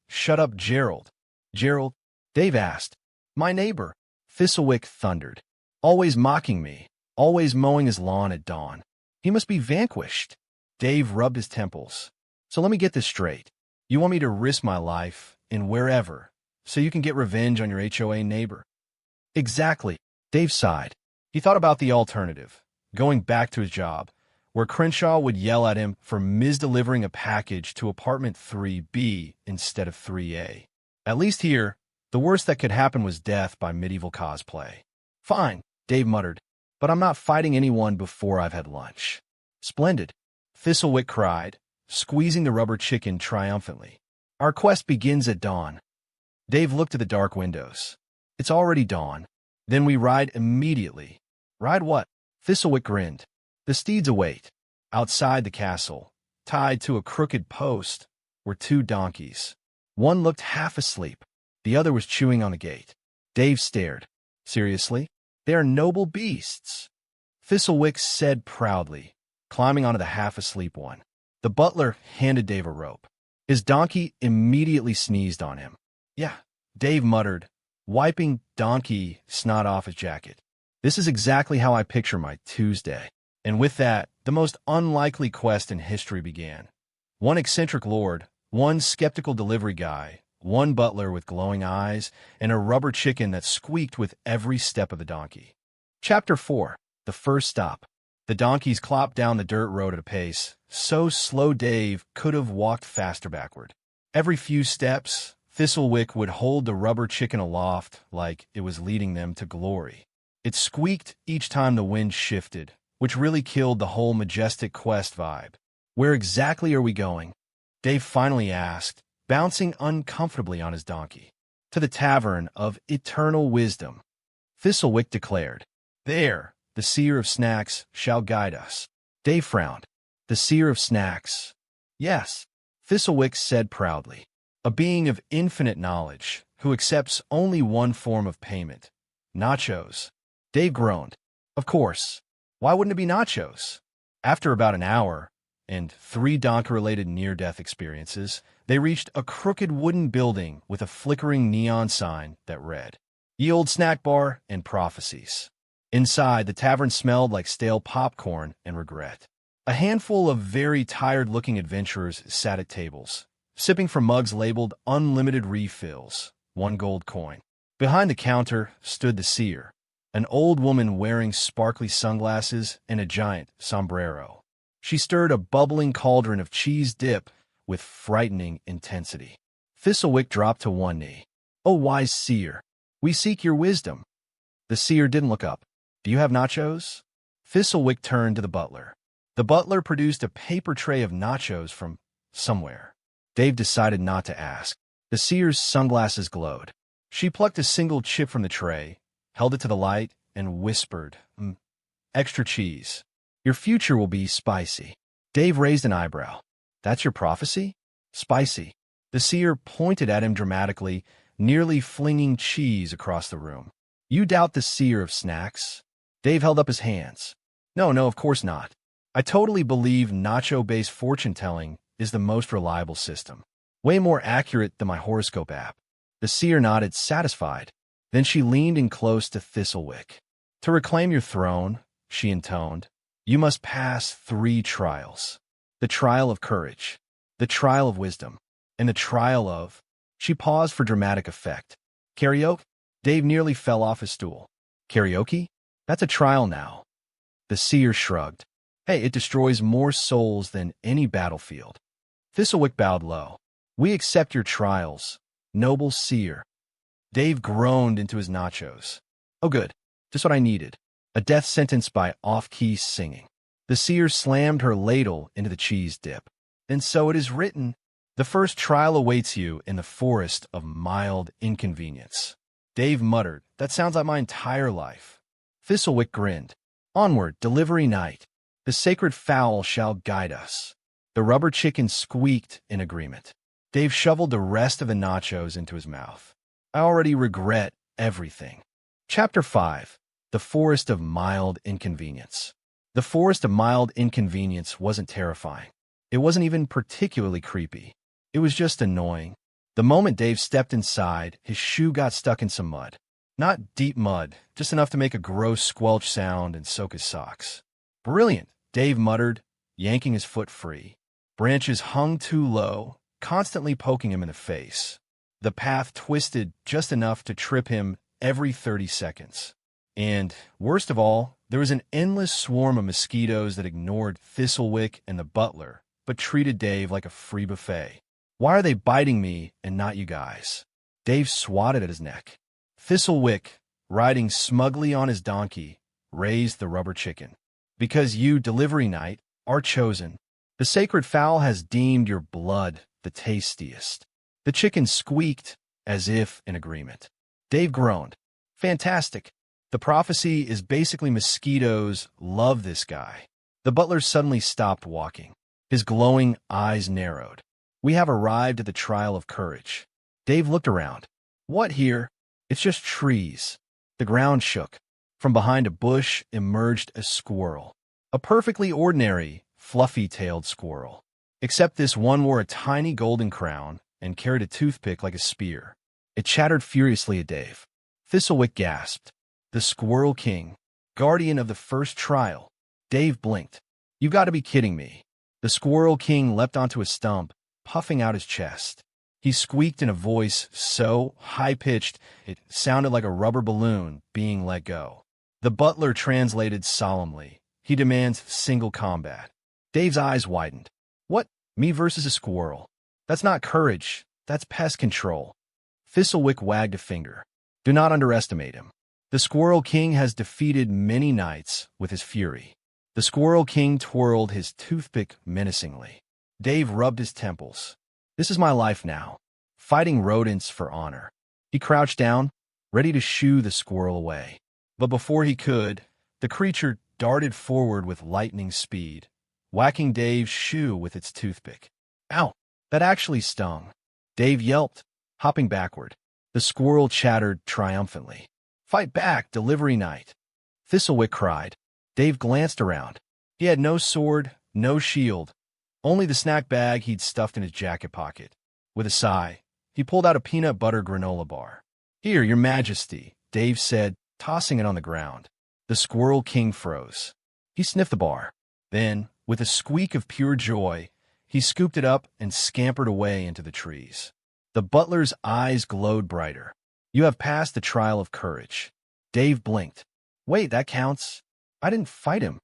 shut up Gerald." "Gerald?" Dave asked. "My neighbor," Thistlewick thundered. Always mocking me, always mowing his lawn at dawn. He must be vanquished. Dave rubbed his temples. So let me get this straight. You want me to risk my life, in wherever, so you can get revenge on your HOA neighbor? Exactly. Dave sighed. He thought about the alternative, going back to his job, where Crenshaw would yell at him for misdelivering a package to apartment 3B instead of 3A. At least here, the worst that could happen was death by medieval cosplay. Fine, Dave muttered, but I'm not fighting anyone before I've had lunch. Splendid, Thistlewick cried, squeezing the rubber chicken triumphantly. Our quest begins at dawn. Dave looked at the dark windows. It's already dawn. Then we ride immediately. Ride what? Thistlewick grinned. The steeds await. Outside the castle, tied to a crooked post, were two donkeys. One looked half asleep. The other was chewing on the gate. Dave stared. Seriously? They are noble beasts, Thistlewick said proudly, climbing onto the half-asleep one. The butler handed Dave a rope. His donkey immediately sneezed on him. Yeah, Dave muttered, wiping donkey snot off his jacket. This is exactly how I picture my Tuesday. And with that, the most unlikely quest in history began. One eccentric lord, one skeptical delivery guy, one butler with glowing eyes, and a rubber chicken that squeaked with every step of the donkey. Chapter 4. The First Stop. The donkeys clopped down the dirt road at a pace so slow Dave could have walked faster backward. Every few steps, Thistlewick would hold the rubber chicken aloft like it was leading them to glory. It squeaked each time the wind shifted, which really killed the whole majestic quest vibe. Where exactly are we going? Dave finally asked, bouncing uncomfortably on his donkey. To the Tavern of Eternal Wisdom, Thistlewick declared. There, the seer of snacks shall guide us. Dave frowned. The seer of snacks. Yes, Thistlewick said proudly. A being of infinite knowledge, who accepts only one form of payment. Nachos. Dave groaned. Of course. Why wouldn't it be nachos? After about an hour, and 3 donkey-related near-death experiences, they reached a crooked wooden building with a flickering neon sign that read, Ye Old Snack Bar and Prophecies. Inside, the tavern smelled like stale popcorn and regret. A handful of very tired-looking adventurers sat at tables, sipping from mugs labeled Unlimited Refills, 1 gold coin. Behind the counter stood the seer, an old woman wearing sparkly sunglasses and a giant sombrero. She stirred a bubbling cauldron of cheese dip with frightening intensity. Thistlewick dropped to one knee. O wise seer, we seek your wisdom. The seer didn't look up. Do you have nachos? Thistlewick turned to the butler. The butler produced a paper tray of nachos from somewhere. Dave decided not to ask. The seer's sunglasses glowed. She plucked a single chip from the tray, held it to the light, and whispered, Extra cheese. Your future will be spicy. Dave raised an eyebrow. That's your prophecy? Spicy. The seer pointed at him dramatically, nearly flinging cheese across the room. You doubt the seer of snacks? Dave held up his hands. No, of course not. I totally believe nacho-based fortune-telling is the most reliable system. Way more accurate than my horoscope app. The seer nodded, satisfied. Then she leaned in close to Thistlewick. To reclaim your throne, she intoned, you must pass 3 trials. The trial of courage, the trial of wisdom, and the trial of... She paused for dramatic effect. Karaoke? Dave nearly fell off his stool. Karaoke? That's a trial now. The seer shrugged. Hey, it destroys more souls than any battlefield. Thistlewick bowed low. We accept your trials, noble seer. Dave groaned into his nachos. Oh good, just what I needed. A death sentence by off-key singing. The seer slammed her ladle into the cheese dip. And so it is written, the first trial awaits you in the forest of mild inconvenience. Dave muttered, that sounds like my entire life. Thistlewick grinned. Onward, delivery night. The sacred fowl shall guide us. The rubber chicken squeaked in agreement. Dave shoveled the rest of the nachos into his mouth. I already regret everything. Chapter 5. The Forest of Mild Inconvenience. The Forest of Mild Inconvenience wasn't terrifying. It wasn't even particularly creepy. It was just annoying. The moment Dave stepped inside, his shoe got stuck in some mud. Not deep mud, just enough to make a gross squelch sound and soak his socks. Brilliant, Dave muttered, yanking his foot free. Branches hung too low, constantly poking him in the face. The path twisted just enough to trip him every 30 seconds. And, worst of all, there was an endless swarm of mosquitoes that ignored Thistlewick and the butler, but treated Dave like a free buffet. Why are they biting me and not you guys? Dave swatted at his neck. Thistlewick, riding smugly on his donkey, raised the rubber chicken. Because you, delivery knight, are chosen. The sacred fowl has deemed your blood the tastiest. The chicken squeaked, as if in agreement. Dave groaned. Fantastic. The prophecy is basically mosquitoes love this guy. The butler suddenly stopped walking. His glowing eyes narrowed. We have arrived at the trial of courage. Dave looked around. What here? It's just trees. The ground shook. From behind a bush emerged a squirrel. A perfectly ordinary, fluffy-tailed squirrel. Except this one wore a tiny golden crown and carried a toothpick like a spear. It chattered furiously at Dave. Thistlewick gasped. The Squirrel King, guardian of the first trial. Dave blinked. You've got to be kidding me. The Squirrel King leapt onto a stump, puffing out his chest. He squeaked in a voice so high-pitched it sounded like a rubber balloon being let go. The butler translated solemnly. He demands single combat. Dave's eyes widened. What? Me versus a squirrel? That's not courage. That's pest control. Thistlewick wagged a finger. Do not underestimate him. The Squirrel King has defeated many knights with his fury. The Squirrel King twirled his toothpick menacingly. Dave rubbed his temples. This is my life now. Fighting rodents for honor. He crouched down, ready to shoo the squirrel away. But before he could, the creature darted forward with lightning speed, whacking Dave's shoe with its toothpick. Ow! That actually stung. Dave yelped, hopping backward. The squirrel chattered triumphantly. Fight back, delivery knight. Thistlewick cried. Dave glanced around. He had no sword, no shield, only the snack bag he'd stuffed in his jacket pocket. With a sigh, he pulled out a peanut butter granola bar. Here, your majesty, Dave said, tossing it on the ground. The Squirrel King froze. He sniffed the bar. Then, with a squeak of pure joy, he scooped it up and scampered away into the trees. The butler's eyes glowed brighter. You have passed the trial of courage. Dave blinked. Wait, that counts. I didn't fight him.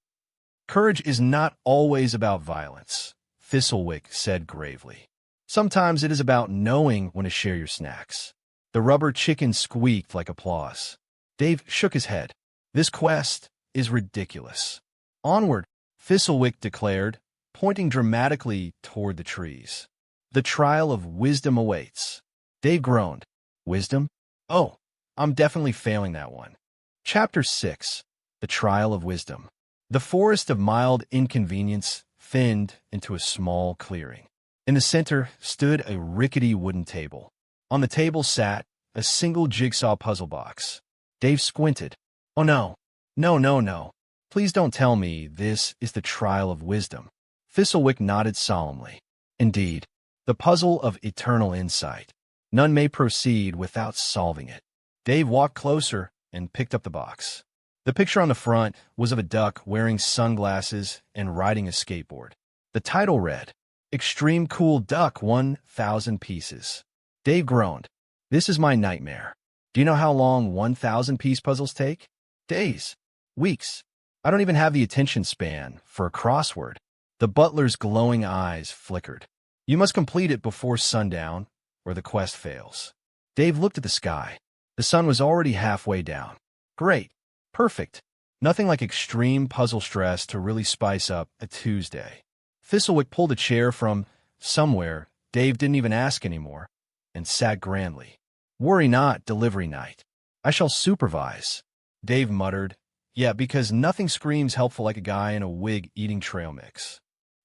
Courage is not always about violence, Thistlewick said gravely. Sometimes it is about knowing when to share your snacks. The rubber chicken squeaked like applause. Dave shook his head. This quest is ridiculous. Onward, Thistlewick declared, pointing dramatically toward the trees. The trial of wisdom awaits. Dave groaned. Wisdom? Oh, I'm definitely failing that one. Chapter 6. The Trial of Wisdom. The forest of mild inconvenience thinned into a small clearing. In the center stood a rickety wooden table. On the table sat a single jigsaw puzzle box. Dave squinted. Oh no, no. Please don't tell me this is the trial of wisdom. Thistlewick nodded solemnly. Indeed, the puzzle of eternal insight. None may proceed without solving it. Dave walked closer and picked up the box. The picture on the front was of a duck wearing sunglasses and riding a skateboard. The title read, Extreme Cool Duck 1,000 Pieces. Dave groaned. This is my nightmare. Do you know how long 1,000-piece puzzles take? Days. Weeks. I don't even have the attention span for a crossword. The butler's glowing eyes flickered. You must complete it before sundown, or the quest fails. Dave looked at the sky. The sun was already halfway down. Great. Perfect. Nothing like extreme puzzle stress to really spice up a Tuesday. Thistlewick pulled a chair from somewhere Dave didn't even ask anymore, and sat grandly. Worry not, delivery knight. I shall supervise. Dave muttered. Yeah, because nothing screams helpful like a guy in a wig eating trail mix.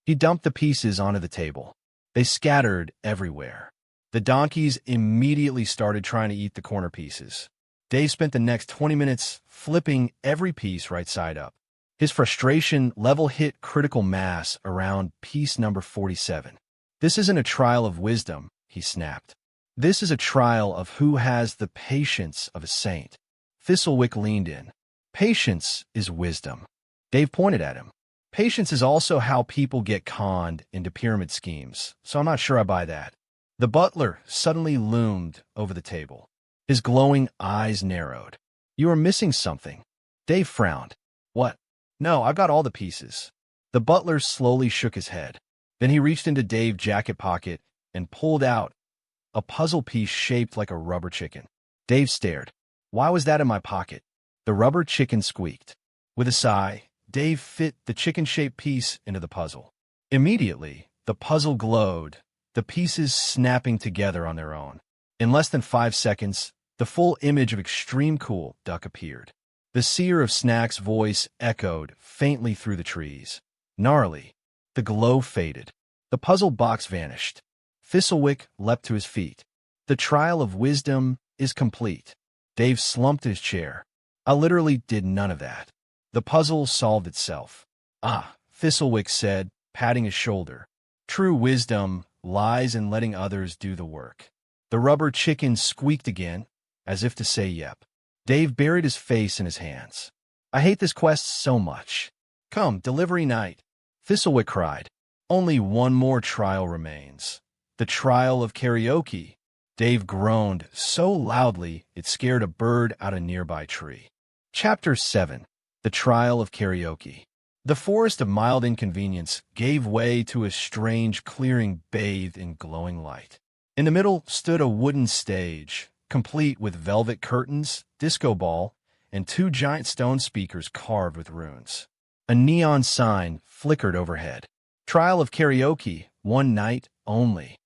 He dumped the pieces onto the table. They scattered everywhere. The donkeys immediately started trying to eat the corner pieces. Dave spent the next 20 minutes flipping every piece right side up. His frustration level hit critical mass around piece number 47. This isn't a trial of wisdom, he snapped. This is a trial of who has the patience of a saint. Thistlewick leaned in. Patience is wisdom. Dave pointed at him. Patience is also how people get conned into pyramid schemes, so I'm not sure I buy that. The butler suddenly loomed over the table. His glowing eyes narrowed. You are missing something. Dave frowned. What? No, I've got all the pieces. The butler slowly shook his head. Then he reached into Dave's jacket pocket and pulled out a puzzle piece shaped like a rubber chicken. Dave stared. Why was that in my pocket? The rubber chicken squeaked. With a sigh, Dave fit the chicken-shaped piece into the puzzle. Immediately, the puzzle glowed, the pieces snapping together on their own. In less than 5 seconds, the full image of Extreme Cool Duck appeared. The seer of Snack's voice echoed faintly through the trees. Gnarly. The glow faded. The puzzle box vanished. Thistlewick leapt to his feet. The trial of wisdom is complete. Dave slumped in his chair. I literally did none of that. The puzzle solved itself. Ah, Thistlewick said, patting his shoulder. True wisdom lies in letting others do the work. The rubber chicken squeaked again, as if to say yep. Dave buried his face in his hands. I hate this quest so much. Come, delivery night. Thistlewick cried. Only one more trial remains. The trial of karaoke. Dave groaned so loudly it scared a bird out a nearby tree. Chapter 7. The Trial of Karaoke. The forest of mild inconvenience gave way to a strange clearing bathed in glowing light. In the middle stood a wooden stage, complete with velvet curtains, disco ball, and 2 giant stone speakers carved with runes. A neon sign flickered overhead. Trial of Karaoke, one night only.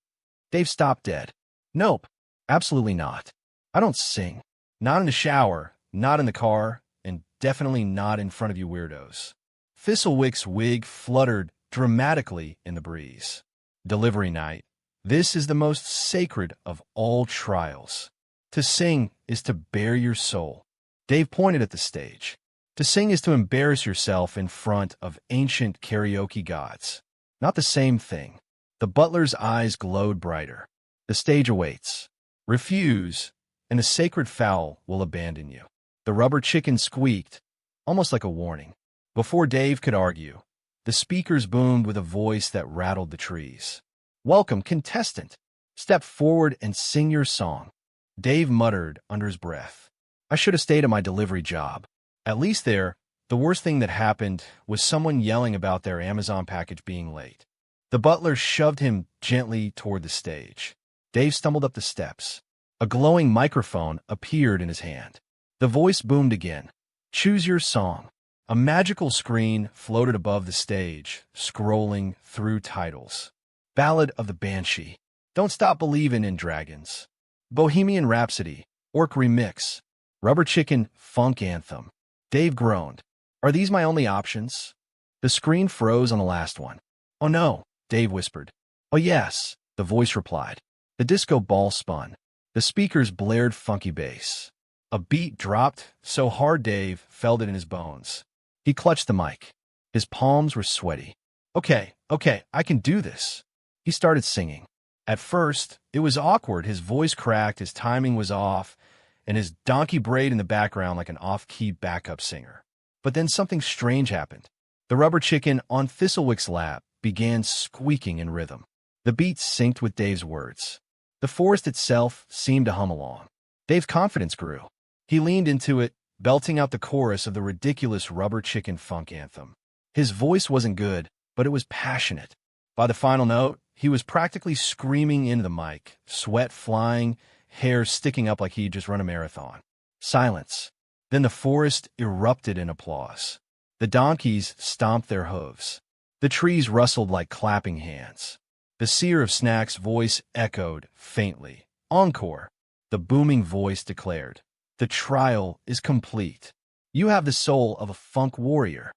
Dave stopped dead. Nope, absolutely not. I don't sing. Not in the shower, not in the car, and definitely not in front of you weirdos. Thistlewick's wig fluttered dramatically in the breeze. Delivery night. This is the most sacred of all trials. To sing is to bare your soul. Dave pointed at the stage. To sing is to embarrass yourself in front of ancient karaoke gods. Not the same thing. The butler's eyes glowed brighter. The stage awaits. Refuse, and a sacred fowl will abandon you. The rubber chicken squeaked, almost like a warning. Before Dave could argue, the speakers boomed with a voice that rattled the trees. Welcome, contestant. Step forward and sing your song. Dave muttered under his breath. I should have stayed at my delivery job. At least there, the worst thing that happened was someone yelling about their Amazon package being late. The butler shoved him gently toward the stage. Dave stumbled up the steps. A glowing microphone appeared in his hand. The voice boomed again. Choose your song. A magical screen floated above the stage, scrolling through titles. Ballad of the Banshee. Don't Stop Believin' in Dragons. Bohemian Rhapsody. Orc Remix. Rubber Chicken Funk Anthem. Dave groaned. Are these my only options? The screen froze on the last one. Oh no, Dave whispered. Oh yes, the voice replied. The disco ball spun. The speakers blared funky bass. A beat dropped so hard Dave felt it in his bones. He clutched the mic. His palms were sweaty. Okay, I can do this. He started singing. At first, it was awkward. His voice cracked, his timing was off, and his donkey brayed in the background like an off-key backup singer. But then something strange happened. The rubber chicken on Thistlewick's lap began squeaking in rhythm. The beat synced with Dave's words. The forest itself seemed to hum along. Dave's confidence grew. He leaned into it, belting out the chorus of the ridiculous rubber chicken funk anthem. His voice wasn't good, but it was passionate. By the final note, he was practically screaming into the mic, sweat flying, hair sticking up like he'd just run a marathon. Silence. Then the forest erupted in applause. The donkeys stomped their hooves. The trees rustled like clapping hands. The seer of Snack's voice echoed faintly. Encore. The booming voice declared. The trial is complete. You have the soul of a funk warrior.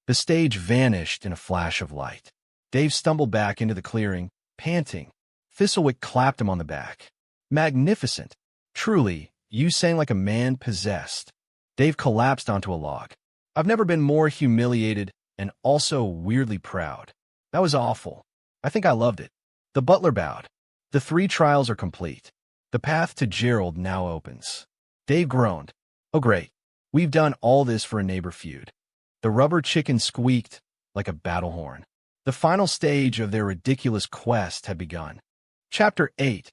The stage vanished in a flash of light. Dave stumbled back into the clearing, panting. Thistlewick clapped him on the back. Magnificent. Truly, you sang like a man possessed. Dave collapsed onto a log. I've never been more humiliated and also weirdly proud. That was awful. I think I loved it. The butler bowed. The 3 trials are complete. The path to Gerald now opens. Dave groaned. Oh great, we've done all this for a neighbor feud. The rubber chicken squeaked like a battle horn. The final stage of their ridiculous quest had begun. Chapter 8.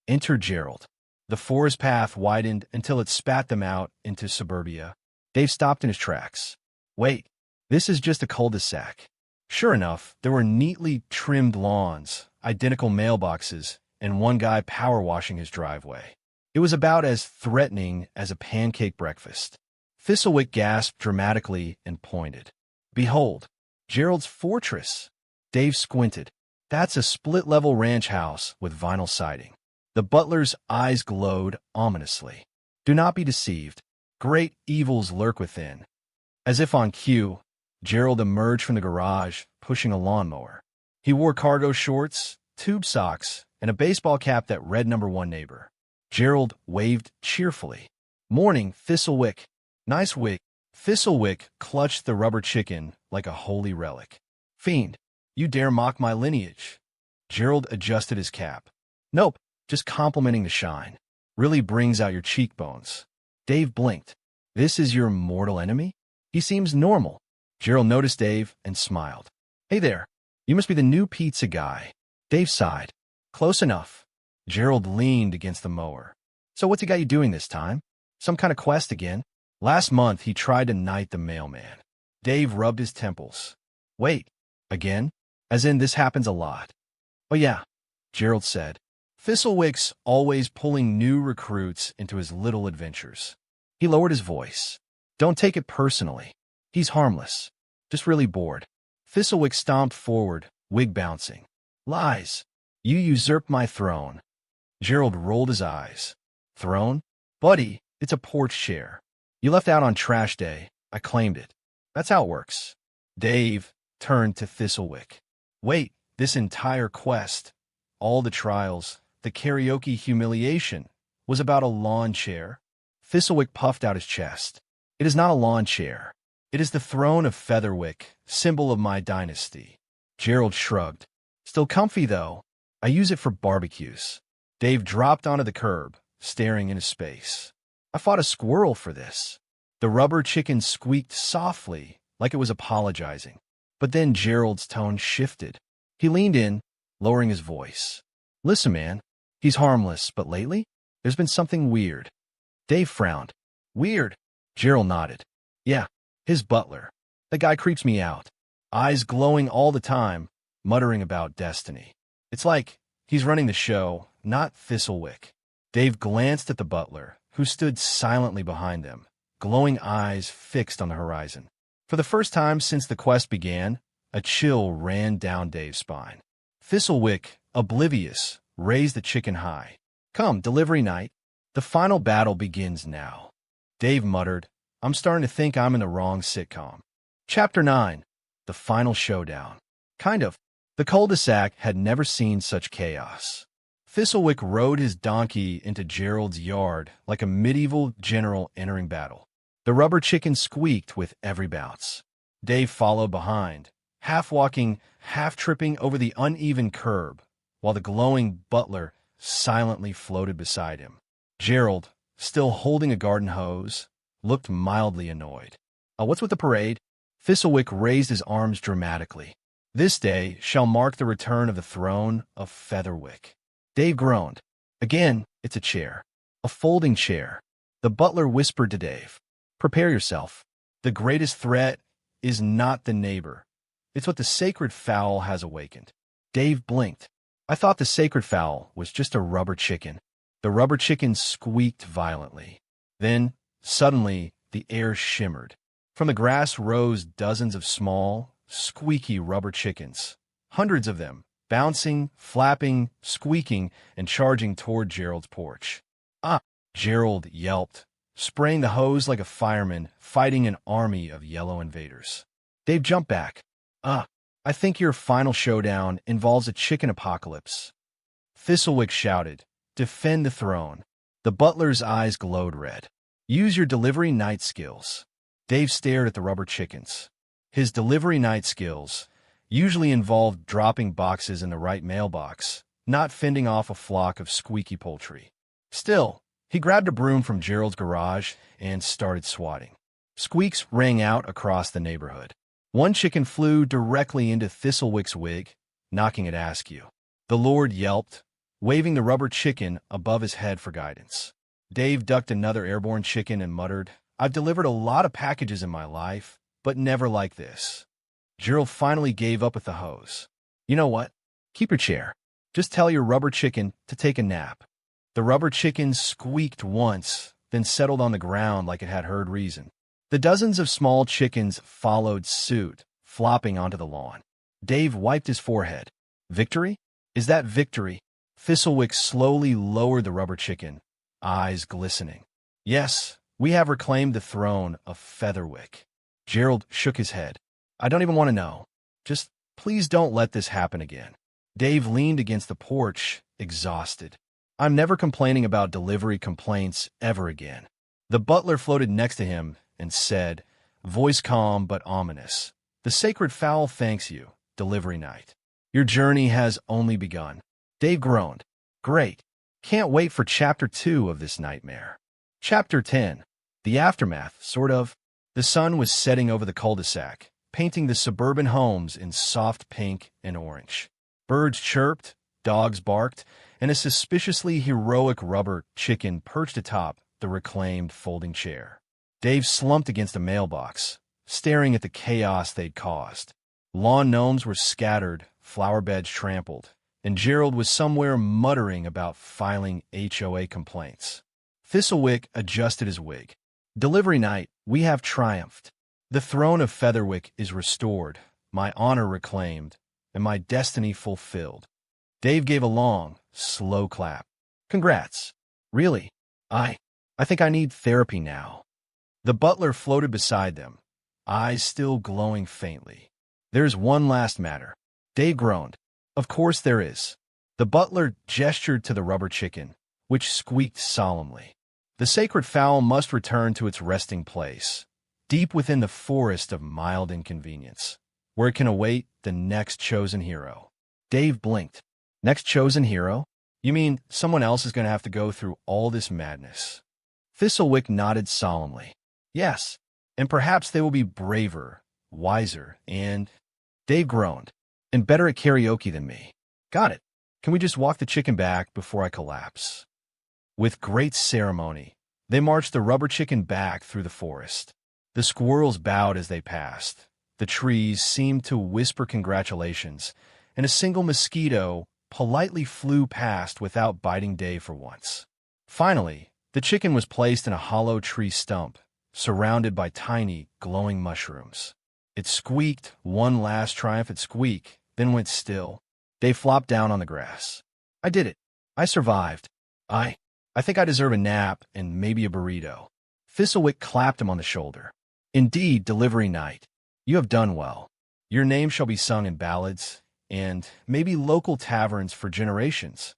Enter Gerald. The forest path widened until it spat them out into suburbia. Dave stopped in his tracks. Wait, this is just a cul-de-sac. Sure enough, there were neatly trimmed lawns, identical mailboxes, and one guy power washing his driveway. It was about as threatening as a pancake breakfast. Thistlewick gasped dramatically and pointed. Behold, Gerald's fortress. Dave squinted. That's a split-level ranch house with vinyl siding. The butler's eyes glowed ominously. Do not be deceived. Great evils lurk within. As if on cue, Gerald emerged from the garage, pushing a lawnmower. He wore cargo shorts, tube socks, and a baseball cap that read number 1 neighbor. Gerald waved cheerfully. Morning, Thistlewick. Nice wig. Thistlewick clutched the rubber chicken like a holy relic. Fiend, you dare mock my lineage. Gerald adjusted his cap. Nope, just complimenting the shine. Really brings out your cheekbones. Dave blinked. This is your mortal enemy? He seems normal. Gerald noticed Dave and smiled. Hey there, you must be the new pizza guy. Dave sighed. Close enough. Gerald leaned against the mower. So what's he got you doing this time? Some kind of quest again? Last month he tried to knight the mailman. Dave rubbed his temples. Wait, again? As in this happens a lot. Oh yeah, Gerald said. Thistlewick's always pulling new recruits into his little adventures. He lowered his voice. Don't take it personally. He's harmless. Just really bored. Thistlewick stomped forward, wig bouncing. Lies. You usurped my throne. Gerald rolled his eyes. Throne? Buddy, it's a porch chair. You left out on trash day. I claimed it. That's how it works. Dave turned to Thistlewick. Wait, this entire quest, all the trials, the karaoke humiliation, was about a lawn chair? Thistlewick puffed out his chest. It is not a lawn chair. It is the throne of Featherwick, symbol of my dynasty. Gerald shrugged. Still comfy, though. I use it for barbecues. Dave dropped onto the curb, staring into space. I fought a squirrel for this. The rubber chicken squeaked softly, like it was apologizing. But then Gerald's tone shifted. He leaned in, lowering his voice. Listen, man, he's harmless, but lately, there's been something weird. Dave frowned. Weird? Gerald nodded. Yeah, his butler. That guy creeps me out. Eyes glowing all the time, muttering about destiny. It's like he's running the show, not Thistlewick. Dave glanced at the butler, who stood silently behind them, glowing eyes fixed on the horizon. For the first time since the quest began, a chill ran down Dave's spine. Thistlewick, oblivious, raised the chicken high. Come, delivery night. The final battle begins now. Dave muttered, I'm starting to think I'm in the wrong sitcom. Chapter 9. The Final Showdown. Kind of. The cul-de-sac had never seen such chaos. Thistlewick rode his donkey into Gerald's yard like a medieval general entering battle. The rubber chicken squeaked with every bounce. Dave followed behind, half walking, half tripping over the uneven curb, while the glowing butler silently floated beside him. Gerald, still holding a garden hose, looked mildly annoyed. What's with the parade? Thistlewick raised his arms dramatically. This day shall mark the return of the throne of Featherwick. Dave groaned. Again, it's a chair. A folding chair. The butler whispered to Dave. Prepare yourself. The greatest threat is not the neighbor. It's what the sacred fowl has awakened. Dave blinked. I thought the sacred fowl was just a rubber chicken. The rubber chicken squeaked violently. Then, suddenly, the air shimmered. From the grass rose dozens of small, squeaky rubber chickens. Hundreds of them, bouncing, flapping, squeaking, and charging toward Gerald's porch. Ah! Gerald yelped, spraying the hose like a fireman fighting an army of yellow invaders. Dave jumped back. I think your final showdown involves a chicken apocalypse. Thistlewick shouted, Defend the throne. The butler's eyes glowed red. Use your delivery night skills. Dave stared at the rubber chickens. His delivery night skills usually involved dropping boxes in the right mailbox, not fending off a flock of squeaky poultry. Still, He grabbed a broom from Gerald's garage and started swatting. Squeaks rang out across the neighborhood. One chicken flew directly into Thistlewick's wig, knocking it askew. The Lord yelped, waving the rubber chicken above his head for guidance. Dave ducked another airborne chicken and muttered, "I've delivered a lot of packages in my life, but never like this." Gerald finally gave up with the hose. "You know what? Keep your chair. Just tell your rubber chicken to take a nap." The rubber chicken squeaked once, then settled on the ground like it had heard reason. The dozens of small chickens followed suit, flopping onto the lawn. Dave wiped his forehead. "Victory? Is that victory?" Thistlewick slowly lowered the rubber chicken, eyes glistening. "Yes, we have reclaimed the throne of Featherwick." Gerald shook his head. "I don't even want to know. Just please don't let this happen again." Dave leaned against the porch, exhausted. "I'm never complaining about delivery complaints ever again." The butler floated next to him and said, voice calm but ominous, "The sacred fowl thanks you, delivery night. Your journey has only begun." Dave groaned. "Great. Can't wait for Chapter 2 of this nightmare." Chapter 10. The aftermath, sort of. The sun was setting over the cul-de-sac, painting the suburban homes in soft pink and orange. Birds chirped, dogs barked, and a suspiciously heroic rubber chicken perched atop the reclaimed folding chair. Dave slumped against a mailbox, staring at the chaos they'd caused. Lawn gnomes were scattered, flower beds trampled, and Gerald was somewhere muttering about filing HOA complaints. Thistlewick adjusted his wig. "Delivery night, we have triumphed. The throne of Featherwick is restored, my honor reclaimed, and my destiny fulfilled." Dave gave a long, slow clap. "Congrats. Really? I think I need therapy now." The butler floated beside them, eyes still glowing faintly. "There's one last matter." Dave groaned. "Of course there is." The butler gestured to the rubber chicken, which squeaked solemnly. "The sacred fowl must return to its resting place, deep within the forest of mild inconvenience, where it can await the next chosen hero." Dave blinked. "Next chosen hero? You mean someone else is going to have to go through all this madness?" Thistlewick nodded solemnly. "Yes, and perhaps they will be braver, wiser, and—" Dave groaned, "and better at karaoke than me." "Got it. Can we just walk the chicken back before I collapse?" With great ceremony, they marched the rubber chicken back through the forest. The squirrels bowed as they passed. The trees seemed to whisper congratulations, and a single mosquito politely flew past without biting Dave for once. Finally, the chicken was placed in a hollow tree stump, surrounded by tiny, glowing mushrooms. It squeaked one last triumphant squeak, then went still. Dave flopped down on the grass. "I did it. I survived. I think I deserve a nap and maybe a burrito." Thistlewick clapped him on the shoulder. "Indeed, delivery night. You have done well. Your name shall be sung in ballads and maybe local taverns for generations."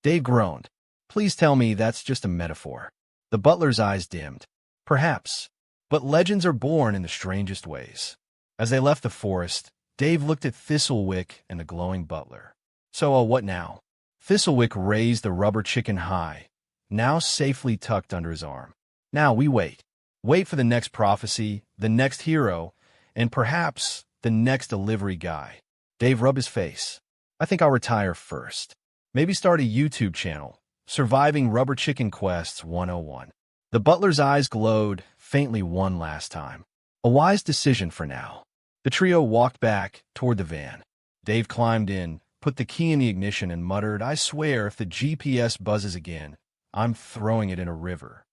Dave groaned. "Please tell me that's just a metaphor." The butler's eyes dimmed. "Perhaps, but legends are born in the strangest ways." As they left the forest, Dave looked at Thistlewick and the glowing butler. "So, what now?" Thistlewick raised the rubber chicken high, now safely tucked under his arm. "Now we wait. Wait for the next prophecy, the next hero, and perhaps the next delivery guy." Dave rubbed his face. "I think I'll retire first. Maybe start a YouTube channel, Surviving Rubber Chicken Quests 101. The butler's eyes glowed faintly one last time. A wise decision for now. The trio walked back toward the van. Dave climbed in, put the key in the ignition, and muttered, "I swear if the GPS buzzes again, I'm throwing it in a river."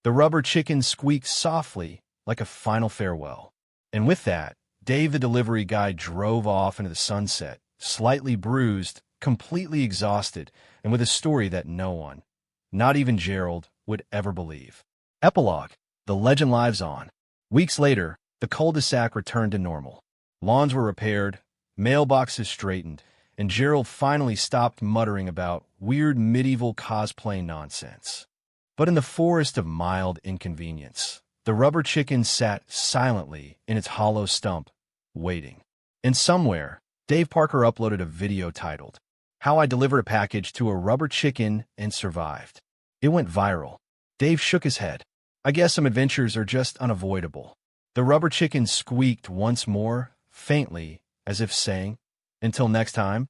The rubber chicken squeaked softly, like a final farewell. And with that, Dave the delivery guy drove off into the sunset, slightly bruised, completely exhausted, and with a story that no one, not even Gerald, would ever believe. Epilogue. The legend lives on. Weeks later, the cul-de-sac returned to normal. Lawns were repaired, mailboxes straightened, and Gerald finally stopped muttering about weird medieval cosplay nonsense. But in the forest of mild inconvenience, the rubber chicken sat silently in its hollow stump, waiting. And somewhere, Dave Parker uploaded a video titled, "How I Delivered a Package to a Rubber Chicken and Survived." It went viral. Dave shook his head. I guess some adventures are just unavoidable. The rubber chicken squeaked once more, faintly, as if saying, until next time.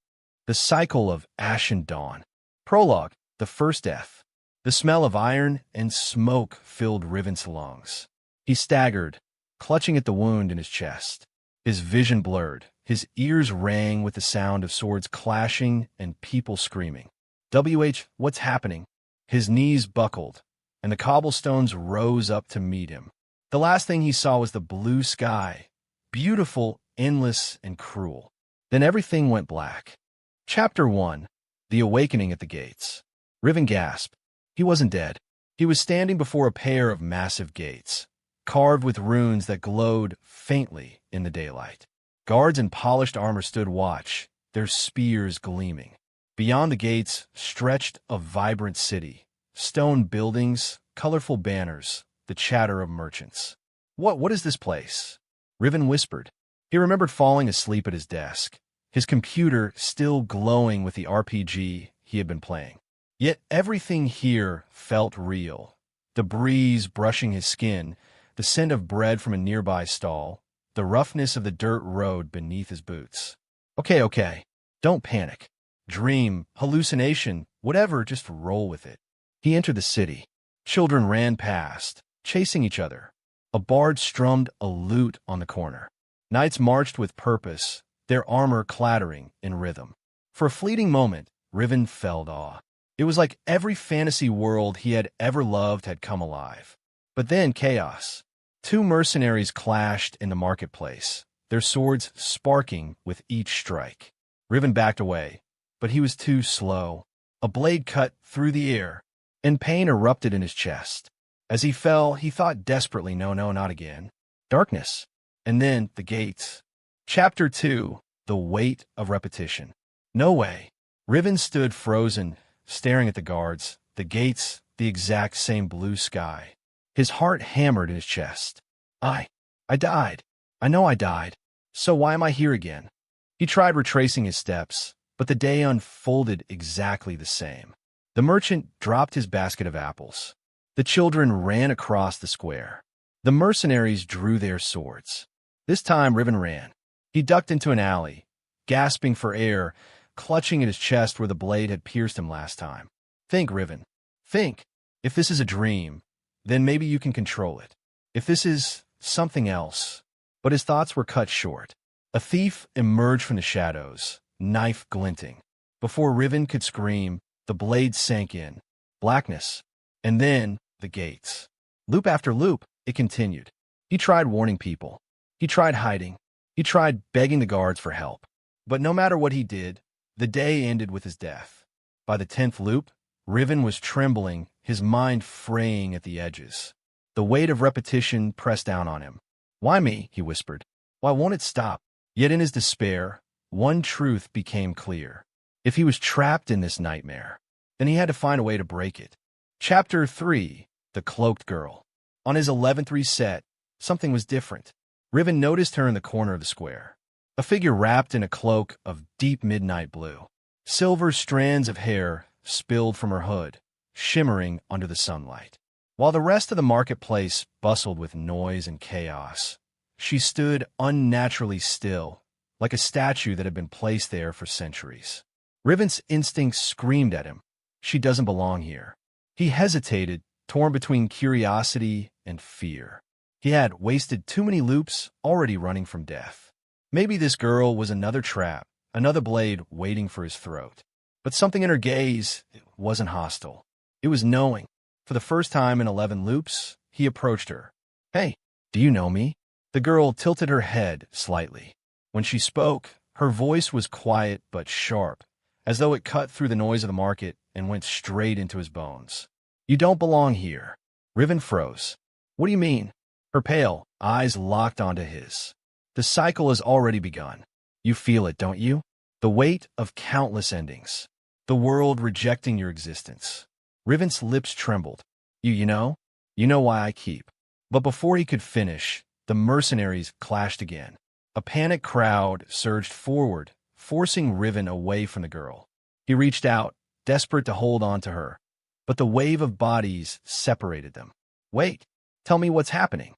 The cycle of ash and dawn. Prologue, the first death. The smell of iron and smoke filled Riven's lungs. He staggered, clutching at the wound in his chest. His vision blurred. His ears rang with the sound of swords clashing and people screaming. What's happening? His knees buckled, and the cobblestones rose up to meet him. The last thing he saw was the blue sky, beautiful, endless, and cruel. Then everything went black. Chapter 1. The Awakening at the Gates. Riven gasped. He wasn't dead. He was standing before a pair of massive gates, carved with runes that glowed faintly in the daylight. Guards in polished armor stood watch, their spears gleaming. Beyond the gates stretched a vibrant city, stone buildings, colorful banners, the chatter of merchants. What is this place? Riven whispered. He remembered falling asleep at his desk, his computer still glowing with the RPG he had been playing. Yet everything here felt real. The breeze brushing his skin, the scent of bread from a nearby stall, the roughness of the dirt road beneath his boots. Okay. Don't panic. Dream, hallucination, whatever, just roll with it. He entered the city. Children ran past, chasing each other. A bard strummed a lute on the corner. Knights marched with purpose, their armor clattering in rhythm. For a fleeting moment, Riven felt awe. It was like every fantasy world he had ever loved had come alive. But then chaos. Two mercenaries clashed in the marketplace, their swords sparking with each strike. Riven backed away, but he was too slow. A blade cut through the air, and pain erupted in his chest. As he fell, he thought desperately, no, not again. Darkness. And then the gates. Chapter 2. The Weight of Repetition. No way. Riven stood frozen, staring at the guards, the gates, the exact same blue sky. His heart hammered in his chest. I died. I know I died. So why am I here again? He tried retracing his steps, but the day unfolded exactly the same. The merchant dropped his basket of apples. The children ran across the square. The mercenaries drew their swords. This time Riven ran. He ducked into an alley, gasping for air, clutching at his chest where the blade had pierced him last time. Think, Riven. Think. If this is a dream, then maybe you can control it. If this is something else. But his thoughts were cut short. A thief emerged from the shadows, knife glinting. Before Riven could scream, the blade sank in. Blackness. And then the gates. Loop after loop, it continued. He tried warning people. He tried hiding. He tried begging the guards for help. But no matter what he did, the day ended with his death. By the 10th loop, Riven was trembling, his mind fraying at the edges. The weight of repetition pressed down on him. Why me? He whispered. Why won't it stop? Yet in his despair, one truth became clear. If he was trapped in this nightmare, then he had to find a way to break it. Chapter 3. The Cloaked Girl. On his 11th reset, something was different. Riven noticed her in the corner of the square. A figure wrapped in a cloak of deep midnight blue. Silver strands of hair spilled from her hood, shimmering under the sunlight. While the rest of the marketplace bustled with noise and chaos, she stood unnaturally still, like a statue that had been placed there for centuries. Riven's instincts screamed at him. She doesn't belong here. He hesitated, torn between curiosity and fear. He had wasted too many loops already running from death. Maybe this girl was another trap, another blade waiting for his throat. But something in her gaze wasn't hostile. It was knowing. For the first time in 11 loops, he approached her. Hey, do you know me? The girl tilted her head slightly. When she spoke, her voice was quiet but sharp, as though it cut through the noise of the market and went straight into his bones. You don't belong here. Riven froze. What do you mean? Her pale eyes locked onto his. The cycle has already begun. You feel it, don't you? The weight of countless endings. The world rejecting your existence. Riven's lips trembled. You know why I keep. But before he could finish, the mercenaries clashed again. A panicked crowd surged forward, forcing Riven away from the girl. He reached out, desperate to hold on to her, but the wave of bodies separated them. Wait, tell me what's happening.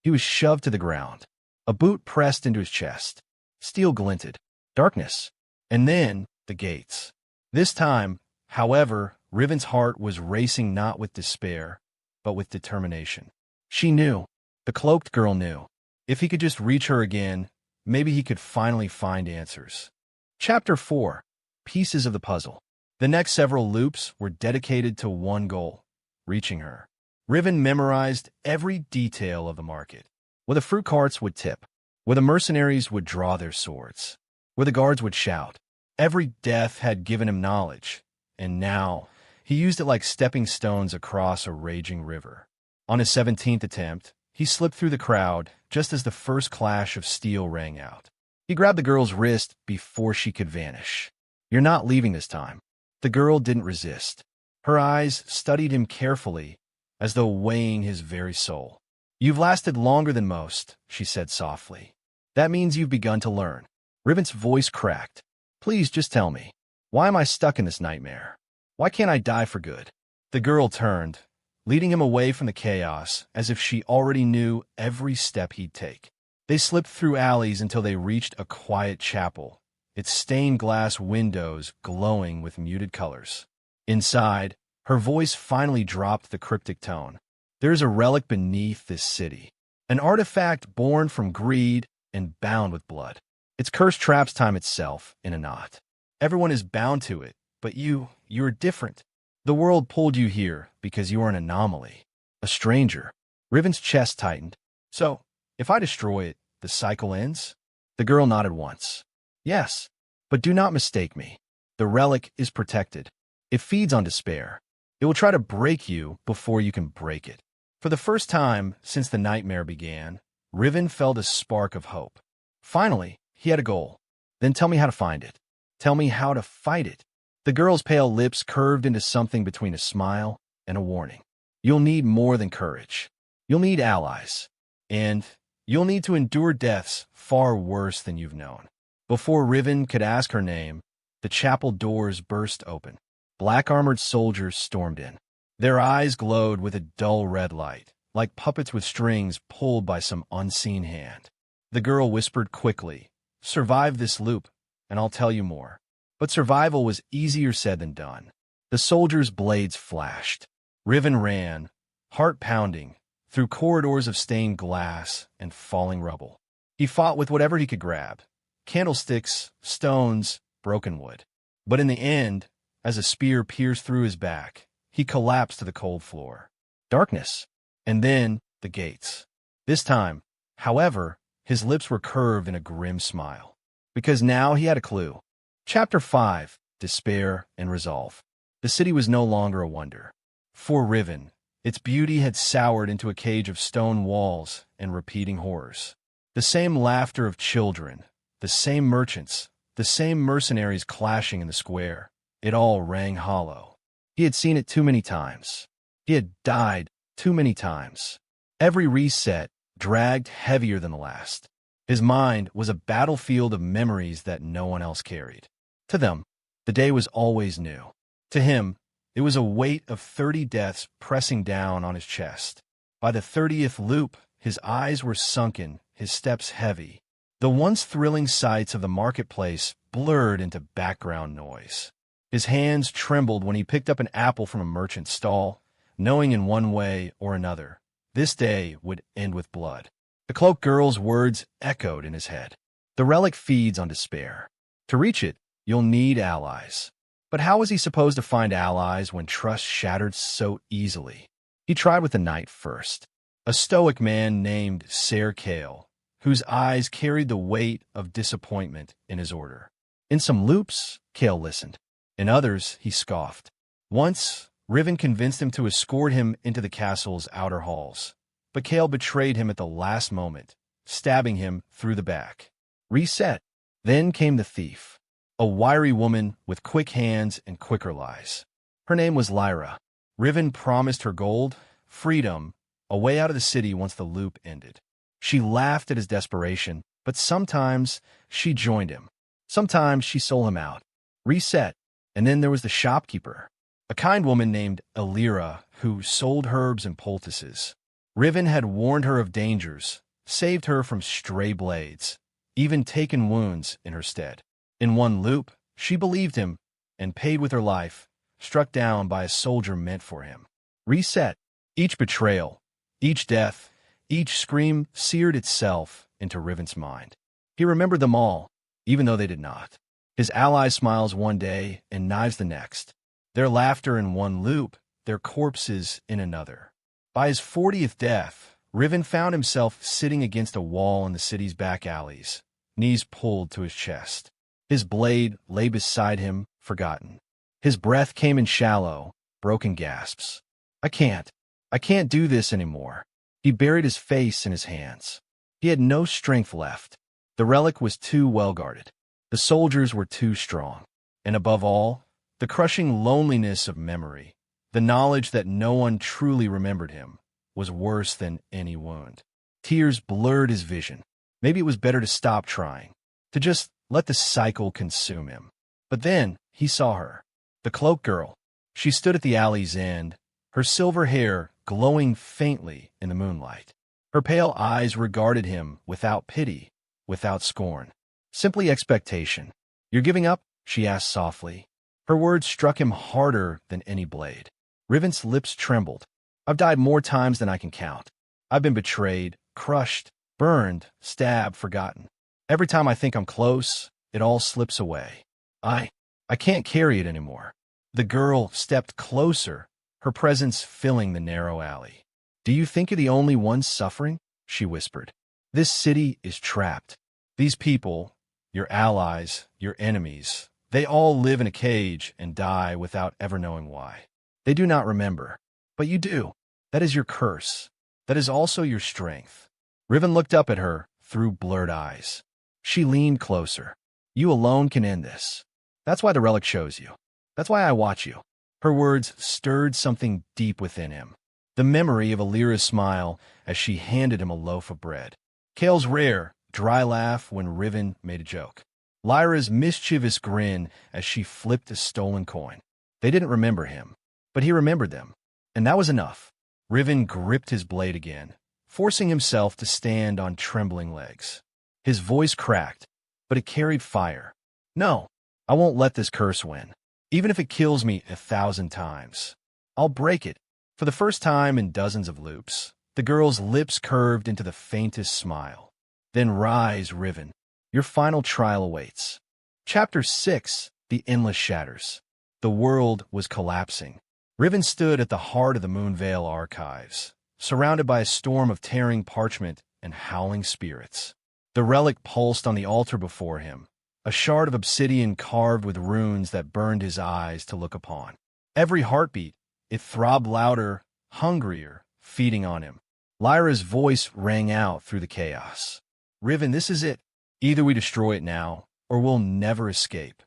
He was shoved to the ground. A boot pressed into his chest. Steel glinted. Darkness. And then the gates. This time, however, Riven's heart was racing not with despair, but with determination. She knew. The cloaked girl knew. If he could just reach her again, maybe he could finally find answers. Chapter 4. Pieces of the Puzzle. The next several loops were dedicated to one goal, reaching her. Riven memorized every detail of the market. Where the fruit carts would tip. Where the mercenaries would draw their swords. Where the guards would shout. Every death had given him knowledge, and now he used it like stepping stones across a raging river. On his 17th attempt, he slipped through the crowd just as the first clash of steel rang out. He grabbed the girl's wrist before she could vanish. "You're not leaving this time." The girl didn't resist. Her eyes studied him carefully, as though weighing his very soul. "You've lasted longer than most," she said softly. "That means you've begun to learn." Riven's voice cracked. "Please just tell me. Why am I stuck in this nightmare? Why can't I die for good?" The girl turned, leading him away from the chaos as if she already knew every step he'd take. They slipped through alleys until they reached a quiet chapel, its stained glass windows glowing with muted colors. Inside, her voice finally dropped the cryptic tone. "There is a relic beneath this city, an artifact born from greed and bound with blood. Its curse traps time itself in a knot. Everyone is bound to it, but you're different. The world pulled you here because you are an anomaly, a stranger." Riven's chest tightened. "So, if I destroy it, the cycle ends?" The girl nodded once. "Yes, but do not mistake me. The relic is protected. It feeds on despair. It will try to break you before you can break it." For the first time since the nightmare began, Riven felt a spark of hope. Finally, he had a goal. "Then tell me how to find it. Tell me how to fight it." The girl's pale lips curved into something between a smile and a warning. "You'll need more than courage. You'll need allies. And you'll need to endure deaths far worse than you've known." Before Riven could ask her name, the chapel doors burst open. Black-armored soldiers stormed in. Their eyes glowed with a dull red light, like puppets with strings pulled by some unseen hand. The girl whispered quickly, "Survive this loop, and I'll tell you more." But survival was easier said than done. The soldiers' blades flashed. Riven ran, heart pounding, through corridors of stained glass and falling rubble. He fought with whatever he could grab: candlesticks, stones, broken wood. But in the end, as a spear pierced through his back, he collapsed to the cold floor. Darkness, and then the gates. This time, however, his lips were curved in a grim smile. Because now he had a clue. Chapter 5. Despair and Resolve. The city was no longer a wonder. For Riven, its beauty had soured into a cage of stone walls and repeating horrors. The same laughter of children, the same merchants, the same mercenaries clashing in the square. It all rang hollow. He had seen it too many times. He had died too many times. Every reset dragged heavier than the last. His mind was a battlefield of memories that no one else carried. To them, the day was always new. To him, it was a weight of 30 deaths pressing down on his chest. By the 30th loop, his eyes were sunken, his steps heavy. The once thrilling sights of the marketplace blurred into background noise. His hands trembled when he picked up an apple from a merchant's stall, knowing in one way or another, this day would end with blood. The cloaked girl's words echoed in his head. The relic feeds on despair. To reach it, you'll need allies. But how was he supposed to find allies when trust shattered so easily? He tried with the knight first, a stoic man named Ser Kale, whose eyes carried the weight of disappointment in his order. In some loops, Kale listened. In others, he scoffed. Once, Riven convinced him to escort him into the castle's outer halls. But Kale betrayed him at the last moment, stabbing him through the back. Reset. Then came the thief, a wiry woman with quick hands and quicker lies. Her name was Lyra. Riven promised her gold, freedom, a way out of the city once the loop ended. She laughed at his desperation, but sometimes she joined him. Sometimes she sold him out. Reset. And then there was the shopkeeper, a kind woman named Elira who sold herbs and poultices. Riven had warned her of dangers, saved her from stray blades, even taken wounds in her stead. In one loop, she believed him and paid with her life, struck down by a soldier meant for him. Reset. Each betrayal, each death, each scream seared itself into Riven's mind. He remembered them all, even though they did not. His allies' smiles one day and knives the next. Their laughter in one loop, their corpses in another. By his 40th death, Riven found himself sitting against a wall in the city's back alleys, knees pulled to his chest. His blade lay beside him, forgotten. His breath came in shallow, broken gasps. I can't do this anymore. He buried his face in his hands. He had no strength left. The relic was too well guarded. The soldiers were too strong. And above all, the crushing loneliness of memory, the knowledge that no one truly remembered him, was worse than any wound. Tears blurred his vision. Maybe it was better to stop trying, to just let the cycle consume him. But then he saw her, the cloaked girl. She stood at the alley's end, her silver hair glowing faintly in the moonlight. Her pale eyes regarded him without pity, without scorn, simply expectation. "You're giving up?" she asked softly. Her words struck him harder than any blade. Riven's lips trembled. "I've died more times than I can count. I've been betrayed, crushed, burned, stabbed, forgotten. Every time I think I'm close, it all slips away. I can't carry it anymore." The girl stepped closer, her presence filling the narrow alley. "Do you think you're the only one suffering?" she whispered. "This city is trapped. These people, your allies, your enemies, they all live in a cage and die without ever knowing why. They do not remember. But you do. That is your curse. That is also your strength." Riven looked up at her through blurred eyes. She leaned closer. "You alone can end this. That's why the relic shows you. That's why I watch you." Her words stirred something deep within him. The memory of Alira's smile as she handed him a loaf of bread. Kale's rare, dry laugh when Riven made a joke. Lyra's mischievous grin as she flipped a stolen coin. They didn't remember him, but he remembered them. And that was enough. Riven gripped his blade again, forcing himself to stand on trembling legs. His voice cracked, but it carried fire. "No, I won't let this curse win. Even if it kills me 1,000 times. I'll break it." For the first time in dozens of loops, the girl's lips curved into the faintest smile. "Then rise, Riven. Your final trial awaits." Chapter 6, The Endless Shatters. The world was collapsing. Riven stood at the heart of the Moonvale archives, surrounded by a storm of tearing parchment and howling spirits. The relic pulsed on the altar before him, a shard of obsidian carved with runes that burned his eyes to look upon. Every heartbeat, it throbbed louder, hungrier, feeding on him. Lyra's voice rang out through the chaos. "Riven, this is it. Either we destroy it now, or we'll never escape."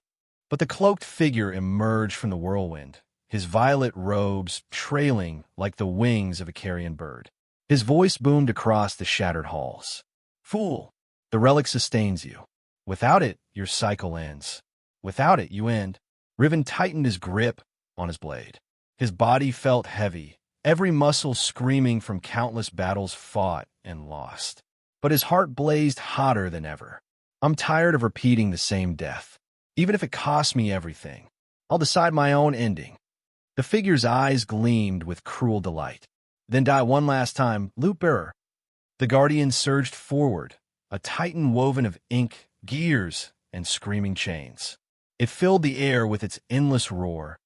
But the cloaked figure emerged from the whirlwind, his violet robes trailing like the wings of a carrion bird. His voice boomed across the shattered halls. "Fool, the relic sustains you. Without it, your cycle ends. Without it, you end." Riven tightened his grip on his blade. His body felt heavy, every muscle screaming from countless battles fought and lost. But his heart blazed hotter than ever. "I'm tired of repeating the same death. Even if it costs me everything, I'll decide my own ending." The figure's eyes gleamed with cruel delight. "Then die one last time, loot bearer." The guardian surged forward, a titan woven of ink, gears, and screaming chains. It filled the air with its endless roar,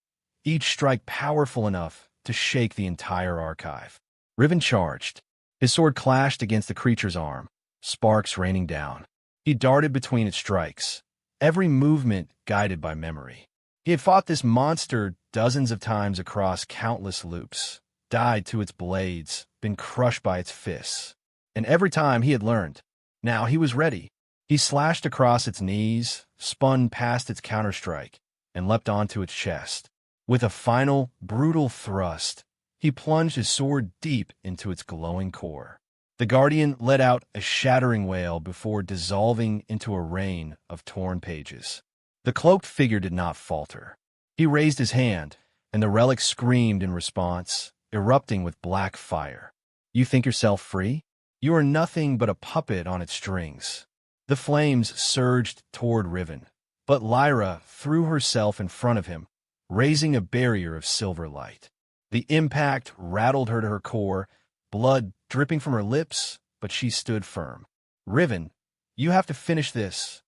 each strike powerful enough to shake the entire archive. Riven charged. His sword clashed against the creature's arm, sparks raining down. He darted between its strikes, every movement guided by memory. He had fought this monster dozens of times across countless loops, died to its blades, been crushed by its fists. And every time he had learned. Now he was ready. He slashed across its knees, spun past its counterstrike, and leapt onto its chest. With a final, brutal thrust, he plunged his sword deep into its glowing core. The guardian let out a shattering wail before dissolving into a rain of torn pages. The cloaked figure did not falter. He raised his hand, and the relic screamed in response, erupting with black fire. You think yourself free? You are nothing but a puppet on its strings. The flames surged toward Riven, but Lyra threw herself in front of him, raising a barrier of silver light. The impact rattled her to her core, blood dripping from her lips, but she stood firm. Riven, you have to finish this.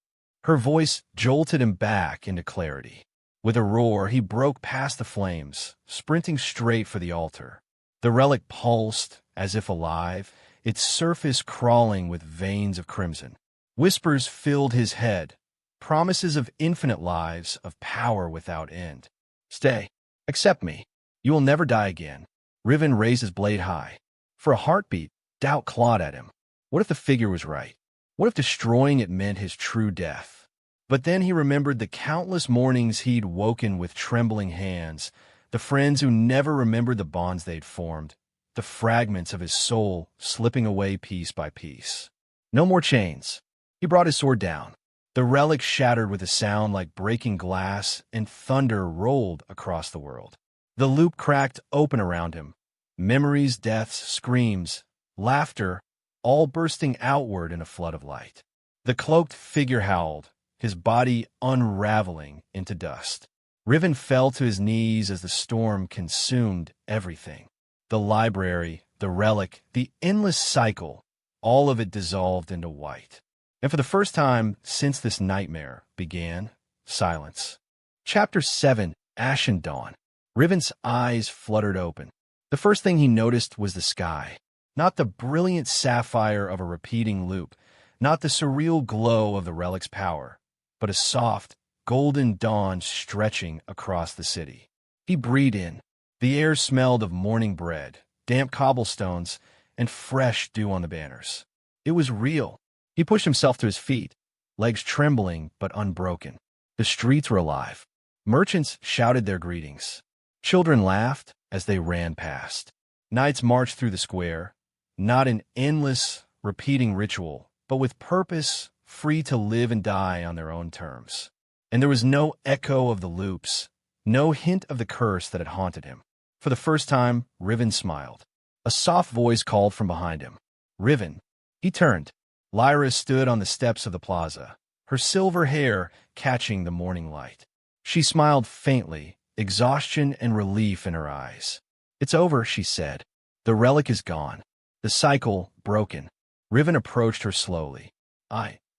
Her voice jolted him back into clarity. With a roar, he broke past the flames, sprinting straight for the altar. The relic pulsed, as if alive, its surface crawling with veins of crimson. Whispers filled his head, promises of infinite lives, of power without end. Stay. Accept me. You will never die again. Riven raised his blade high. For a heartbeat, doubt clawed at him. What if the figure was right? What if destroying it meant his true death? But then he remembered the countless mornings he'd woken with trembling hands, the friends who never remembered the bonds they'd formed, the fragments of his soul slipping away piece by piece. No more chains. He brought his sword down. The relic shattered with a sound like breaking glass, and thunder rolled across the world. The loop cracked open around him. Memories, deaths, screams, laughter, all bursting outward in a flood of light. The cloaked figure howled, his body unraveling into dust. Riven fell to his knees as the storm consumed everything. The library, the relic, the endless cycle, all of it dissolved into white. And for the first time since this nightmare began, silence. Chapter 7, Ashen Dawn. Riven's eyes fluttered open. The first thing he noticed was the sky. Not the brilliant sapphire of a repeating loop, not the surreal glow of the relic's power, but a soft, golden dawn stretching across the city. He breathed in. The air smelled of morning bread, damp cobblestones, and fresh dew on the banners. It was real. He pushed himself to his feet, legs trembling but unbroken. The streets were alive. Merchants shouted their greetings. Children laughed as they ran past. Knights marched through the square, not an endless, repeating ritual, but with purpose, free to live and die on their own terms. And there was no echo of the loops, no hint of the curse that had haunted him. For the first time, Riven smiled. A soft voice called from behind him. Riven. He turned. Lyra stood on the steps of the plaza, her silver hair catching the morning light. She smiled faintly, exhaustion and relief in her eyes. It's over, she said. The relic is gone. The cycle broken. Riven approached her slowly.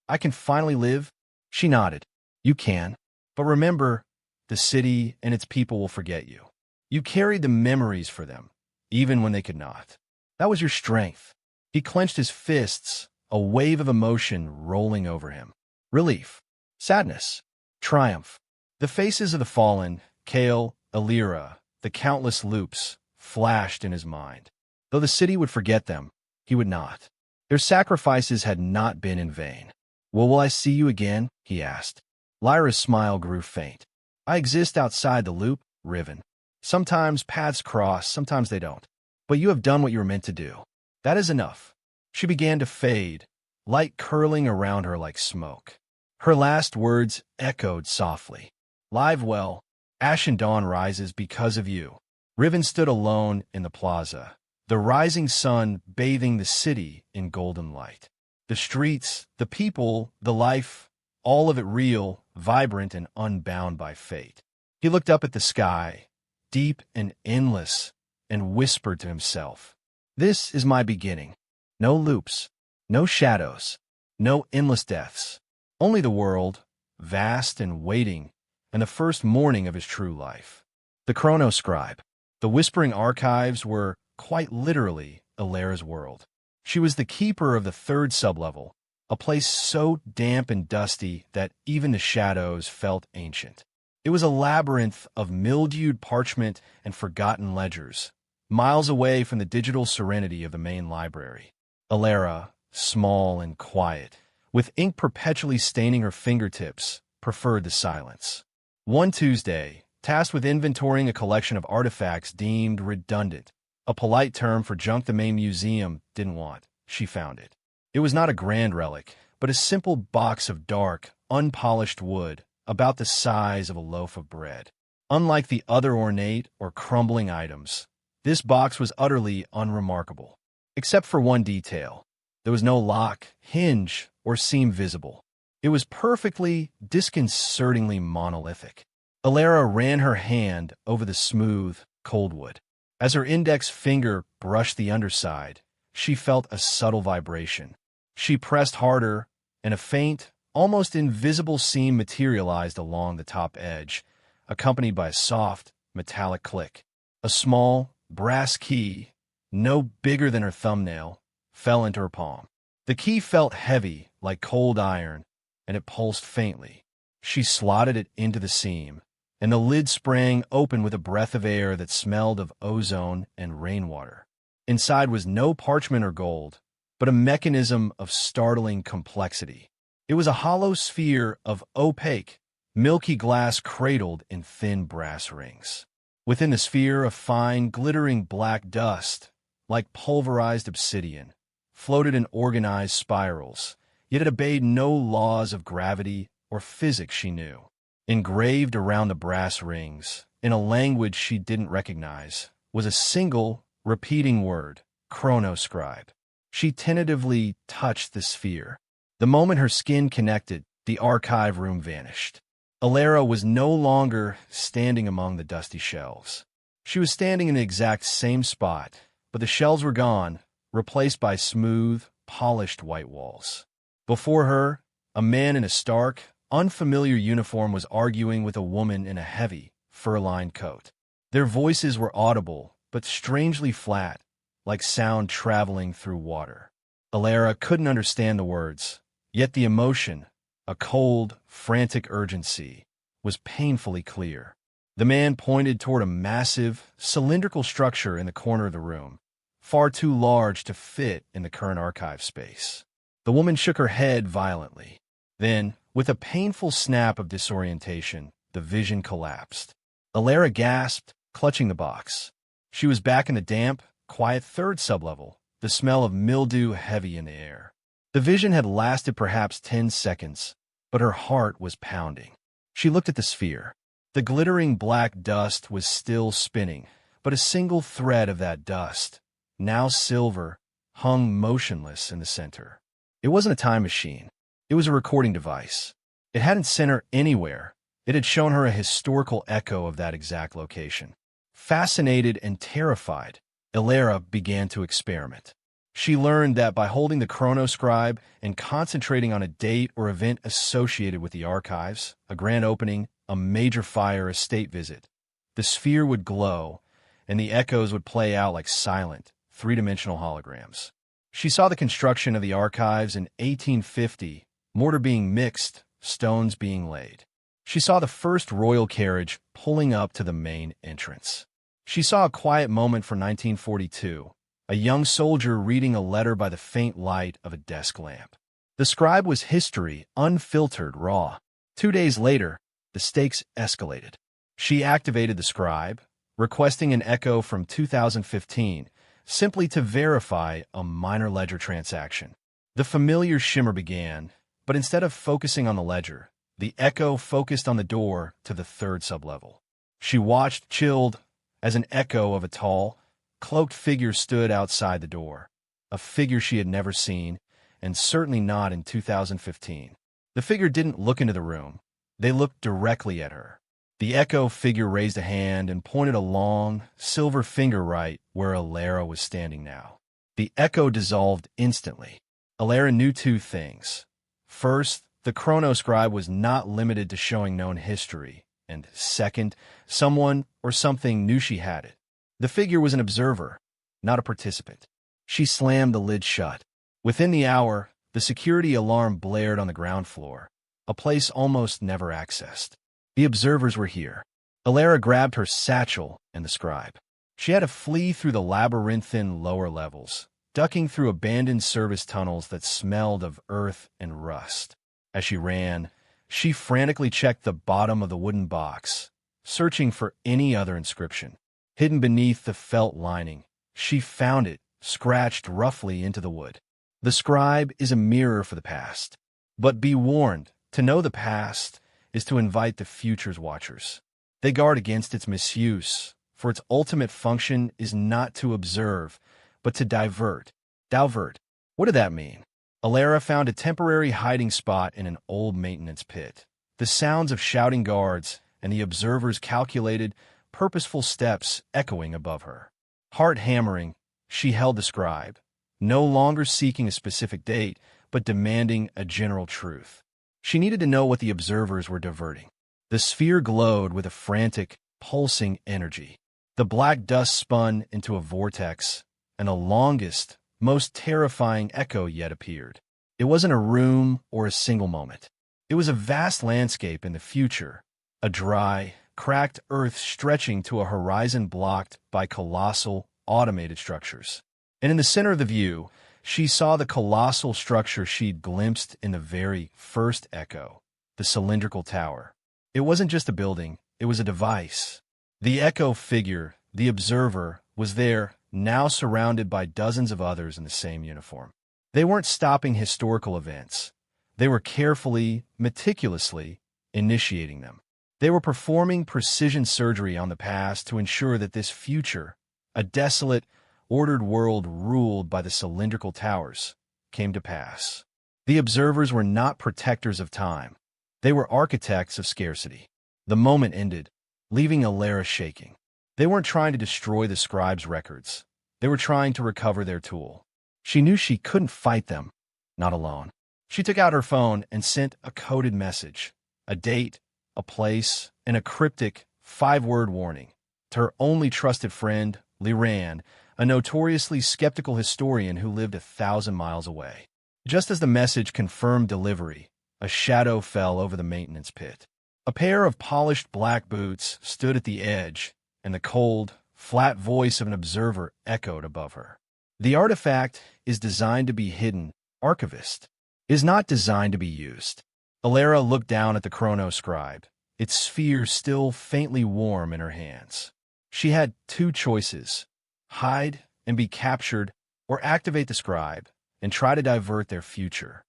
I can finally live? She nodded. You can. But remember, the city and its people will forget you. You carried the memories for them, even when they could not. That was your strength. He clenched his fists, a wave of emotion rolling over him. Relief, sadness, triumph. The faces of the fallen, Kale, Alira, the countless loops, flashed in his mind. Though the city would forget them, he would not. Their sacrifices had not been in vain. Well, will I see you again? He asked. Lyra's smile grew faint. I exist outside the loop, Riven. Sometimes paths cross, sometimes they don't. But you have done what you were meant to do. That is enough. She began to fade, light curling around her like smoke. Her last words echoed softly. Live well, Ashen Dawn rises because of you. Riven stood alone in the plaza, the rising sun bathing the city in golden light. The streets, the people, the life, all of it real, vibrant, and unbound by fate. He looked up at the sky, deep and endless, and whispered to himself, This is my beginning. No loops, no shadows, no endless deaths. Only the world, vast and waiting, and the first morning of his true life. The chronoscribe. The whispering archives were, quite literally, Alira's world. She was the keeper of the third sublevel, a place so damp and dusty that even the shadows felt ancient. It was a labyrinth of mildewed parchment and forgotten ledgers, miles away from the digital serenity of the main library. Alira, small and quiet, with ink perpetually staining her fingertips, preferred the silence. One Tuesday, tasked with inventorying a collection of artifacts deemed redundant, a polite term for junk the main museum didn't want, she found it. It was not a grand relic, but a simple box of dark, unpolished wood, about the size of a loaf of bread. Unlike the other ornate or crumbling items, this box was utterly unremarkable. Except for one detail. There was no lock, hinge, or seam visible. It was perfectly, disconcertingly monolithic. Alara ran her hand over the smooth, cold wood. As her index finger brushed the underside, she felt a subtle vibration. She pressed harder, and a faint, almost invisible seam materialized along the top edge, accompanied by a soft, metallic click. A small, brass key, no bigger than her thumbnail, fell into her palm. The key felt heavy, like cold iron, and it pulsed faintly. She slotted it into the seam, and the lid sprang open with a breath of air that smelled of ozone and rainwater. Inside was no parchment or gold, but a mechanism of startling complexity. It was a hollow sphere of opaque, milky glass cradled in thin brass rings. Within the sphere, a fine, glittering black dust, like pulverized obsidian, floated in organized spirals, yet it obeyed no laws of gravity or physics she knew. Engraved around the brass rings, in a language she didn't recognize, was a single, repeating word, chronoscribe. She tentatively touched the sphere. The moment her skin connected, the archive room vanished. Alara was no longer standing among the dusty shelves. She was standing in the exact same spot, but the shelves were gone, replaced by smooth, polished white walls. Before her, a man in a stark, unfamiliar uniform was arguing with a woman in a heavy, fur-lined coat. Their voices were audible, but strangely flat, like sound traveling through water. Alara couldn't understand the words, yet the emotion, a cold, frantic urgency, was painfully clear. The man pointed toward a massive, cylindrical structure in the corner of the room, far too large to fit in the current archive space. The woman shook her head violently. Then, with a painful snap of disorientation, the vision collapsed. Alara gasped, clutching the box. She was back in the damp, quiet third sublevel, the smell of mildew heavy in the air. The vision had lasted perhaps 10 seconds, but her heart was pounding. She looked at the sphere. The glittering black dust was still spinning, but a single thread of that dust, now silver, hung motionless in the center. It wasn't a time machine. It was a recording device. It hadn't sent her anywhere. It had shown her a historical echo of that exact location. Fascinated and terrified, Alara began to experiment. She learned that by holding the chronoscribe and concentrating on a date or event associated with the archives, a grand opening, a major fire, a state visit, the sphere would glow, and the echoes would play out like silent, three-dimensional holograms. She saw the construction of the archives in 1850, mortar being mixed, stones being laid. She saw the first royal carriage pulling up to the main entrance. She saw a quiet moment for 1942, a young soldier reading a letter by the faint light of a desk lamp. The scribe was history, unfiltered, raw. 2 days later, the stakes escalated. She activated the scribe, requesting an echo from 2015, simply to verify a minor ledger transaction. The familiar shimmer began, but instead of focusing on the ledger, the echo focused on the door to the third sublevel. She watched, chilled, as an echo of a tall, cloaked figure stood outside the door, a figure she had never seen, and certainly not in 2015. The figure didn't look into the room. They looked directly at her. The echo figure raised a hand and pointed a long, silver finger right where Alara was standing now. The echo dissolved instantly. Alara knew two things. First, the chronoscribe was not limited to showing known history, and second, someone or something knew she had it. The figure was an observer, not a participant. She slammed the lid shut. Within the hour, the security alarm blared on the ground floor, a place almost never accessed. The observers were here. Alara grabbed her satchel and the scribe. She had to flee through the labyrinthine lower levels, ducking through abandoned service tunnels that smelled of earth and rust. As she ran, she frantically checked the bottom of the wooden box, searching for any other inscription. Hidden beneath the felt lining, she found it, scratched roughly into the wood. The scribe is a mirror for the past. But be warned, to know the past is to invite the future's watchers. They guard against its misuse, for its ultimate function is not to observe, but to divert. Divert. What did that mean? Alara found a temporary hiding spot in an old maintenance pit. The sounds of shouting guards and the observer's calculated, purposeful steps echoing above her. Heart hammering, she held the scribe, no longer seeking a specific date, but demanding a general truth. She needed to know what the observers were diverting. The sphere glowed with a frantic, pulsing energy. The black dust spun into a vortex, and the longest, most terrifying echo yet appeared. It wasn't a room or a single moment. It was a vast landscape in the future, a dry, cracked earth stretching to a horizon blocked by colossal, automated structures. And in the center of the view, she saw the colossal structure she'd glimpsed in the very first echo, the cylindrical tower. It wasn't just a building, it was a device. The echo figure, the observer, was there, now surrounded by dozens of others in the same uniform. They weren't stopping historical events. They were carefully, meticulously initiating them. They were performing precision surgery on the past to ensure that this future, a desolate, ordered world ruled by the cylindrical towers, came to pass. The observers were not protectors of time. They were architects of scarcity. The moment ended, leaving Alara shaking. They weren't trying to destroy the scribe's records. They were trying to recover their tool. She knew she couldn't fight them, not alone. She took out her phone and sent a coded message, a date, a place, and a cryptic 5-word warning to her only trusted friend, Liran, a notoriously skeptical historian who lived 1,000 miles away. Just as the message confirmed delivery, a shadow fell over the maintenance pit. A pair of polished black boots stood at the edge, and the cold, flat voice of an observer echoed above her. The artifact is designed to be hidden, archivist. Is not designed to be used. Alara looked down at the chronoscribe, its sphere still faintly warm in her hands. She had two choices: hide and be captured, or activate the scribe and try to divert their future.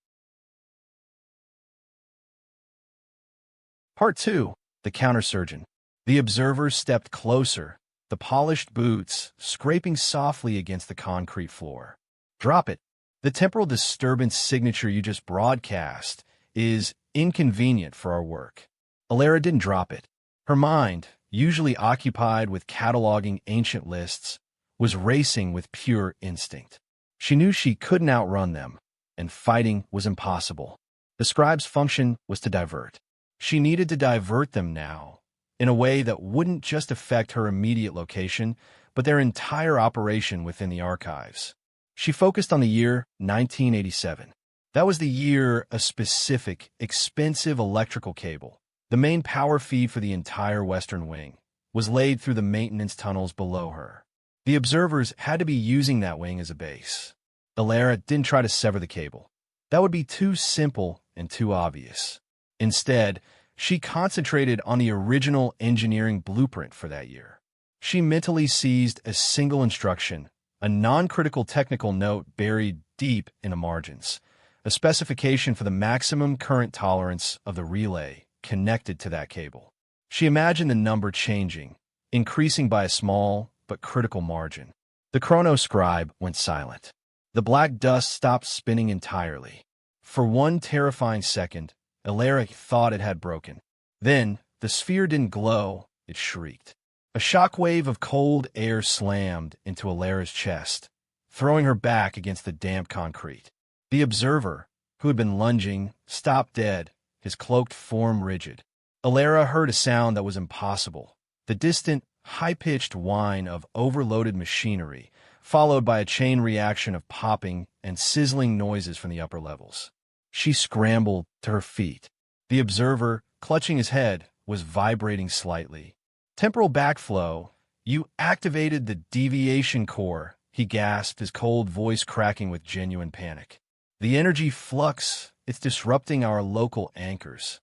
Part 2. The Countersurgeon. The observers stepped closer, the polished boots scraping softly against the concrete floor. Drop it. The temporal disturbance signature you just broadcast is inconvenient for our work. Alara didn't drop it. Her mind, usually occupied with cataloging ancient lists, was racing with pure instinct. She knew she couldn't outrun them, and fighting was impossible. The scribe's function was to divert. She needed to divert them now, in a way that wouldn't just affect her immediate location, but their entire operation within the archives. She focused on the year 1987. That was the year a specific, expensive electrical cable, the main power feed for the entire Western Wing, was laid through the maintenance tunnels below her. The observers had to be using that wing as a base. Alara didn't try to sever the cable. That would be too simple and too obvious. Instead, she concentrated on the original engineering blueprint for that year. She mentally seized a single instruction, a non-critical technical note buried deep in the margins, a specification for the maximum current tolerance of the relay connected to that cable. She imagined the number changing, increasing by a small but critical margin. The chronoscribe went silent. The black dust stopped spinning entirely. For one terrifying second, Alara thought it had broken. Then, the sphere didn't glow, it shrieked. A shockwave of cold air slammed into Alara's chest, throwing her back against the damp concrete. The observer, who had been lunging, stopped dead, his cloaked form rigid. Alara heard a sound that was impossible, the distant, high-pitched whine of overloaded machinery, followed by a chain reaction of popping and sizzling noises from the upper levels. She scrambled to her feet. The observer, clutching his head, was vibrating slightly. Temporal backflow. You activated the deviation core, he gasped, his cold voice cracking with genuine panic. The energy flux, it's disrupting our local anchors.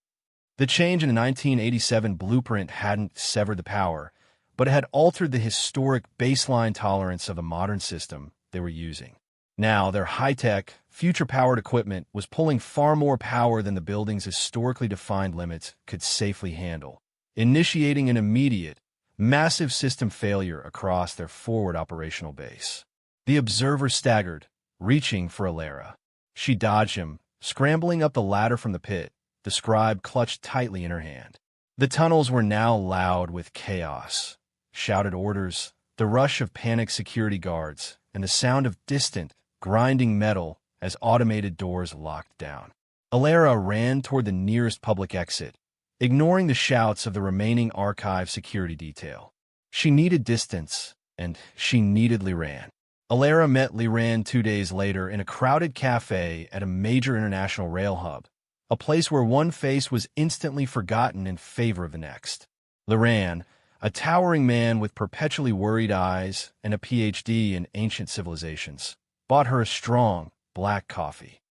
The change in the 1987 blueprint hadn't severed the power, but it had altered the historic baseline tolerance of the modern system they were using. Now, their high-tech, future-powered equipment was pulling far more power than the building's historically defined limits could safely handle. initiating an immediate, massive system failure across their forward operational base. The observer staggered, reaching for Alara. She dodged him, scrambling up the ladder from the pit, the scribe clutched tightly in her hand. The tunnels were now loud with chaos. Shouted orders, the rush of panicked security guards, and the sound of distant, grinding metal as automated doors locked down. Alara ran toward the nearest public exit, ignoring the shouts of the remaining archive security detail. She needed distance, and she needed Liran. Alara met Liran 2 days later in a crowded cafe at a major international rail hub, a place where one face was instantly forgotten in favor of the next. Liran, a towering man with perpetually worried eyes and a PhD in ancient civilizations, bought her a strong, black coffee.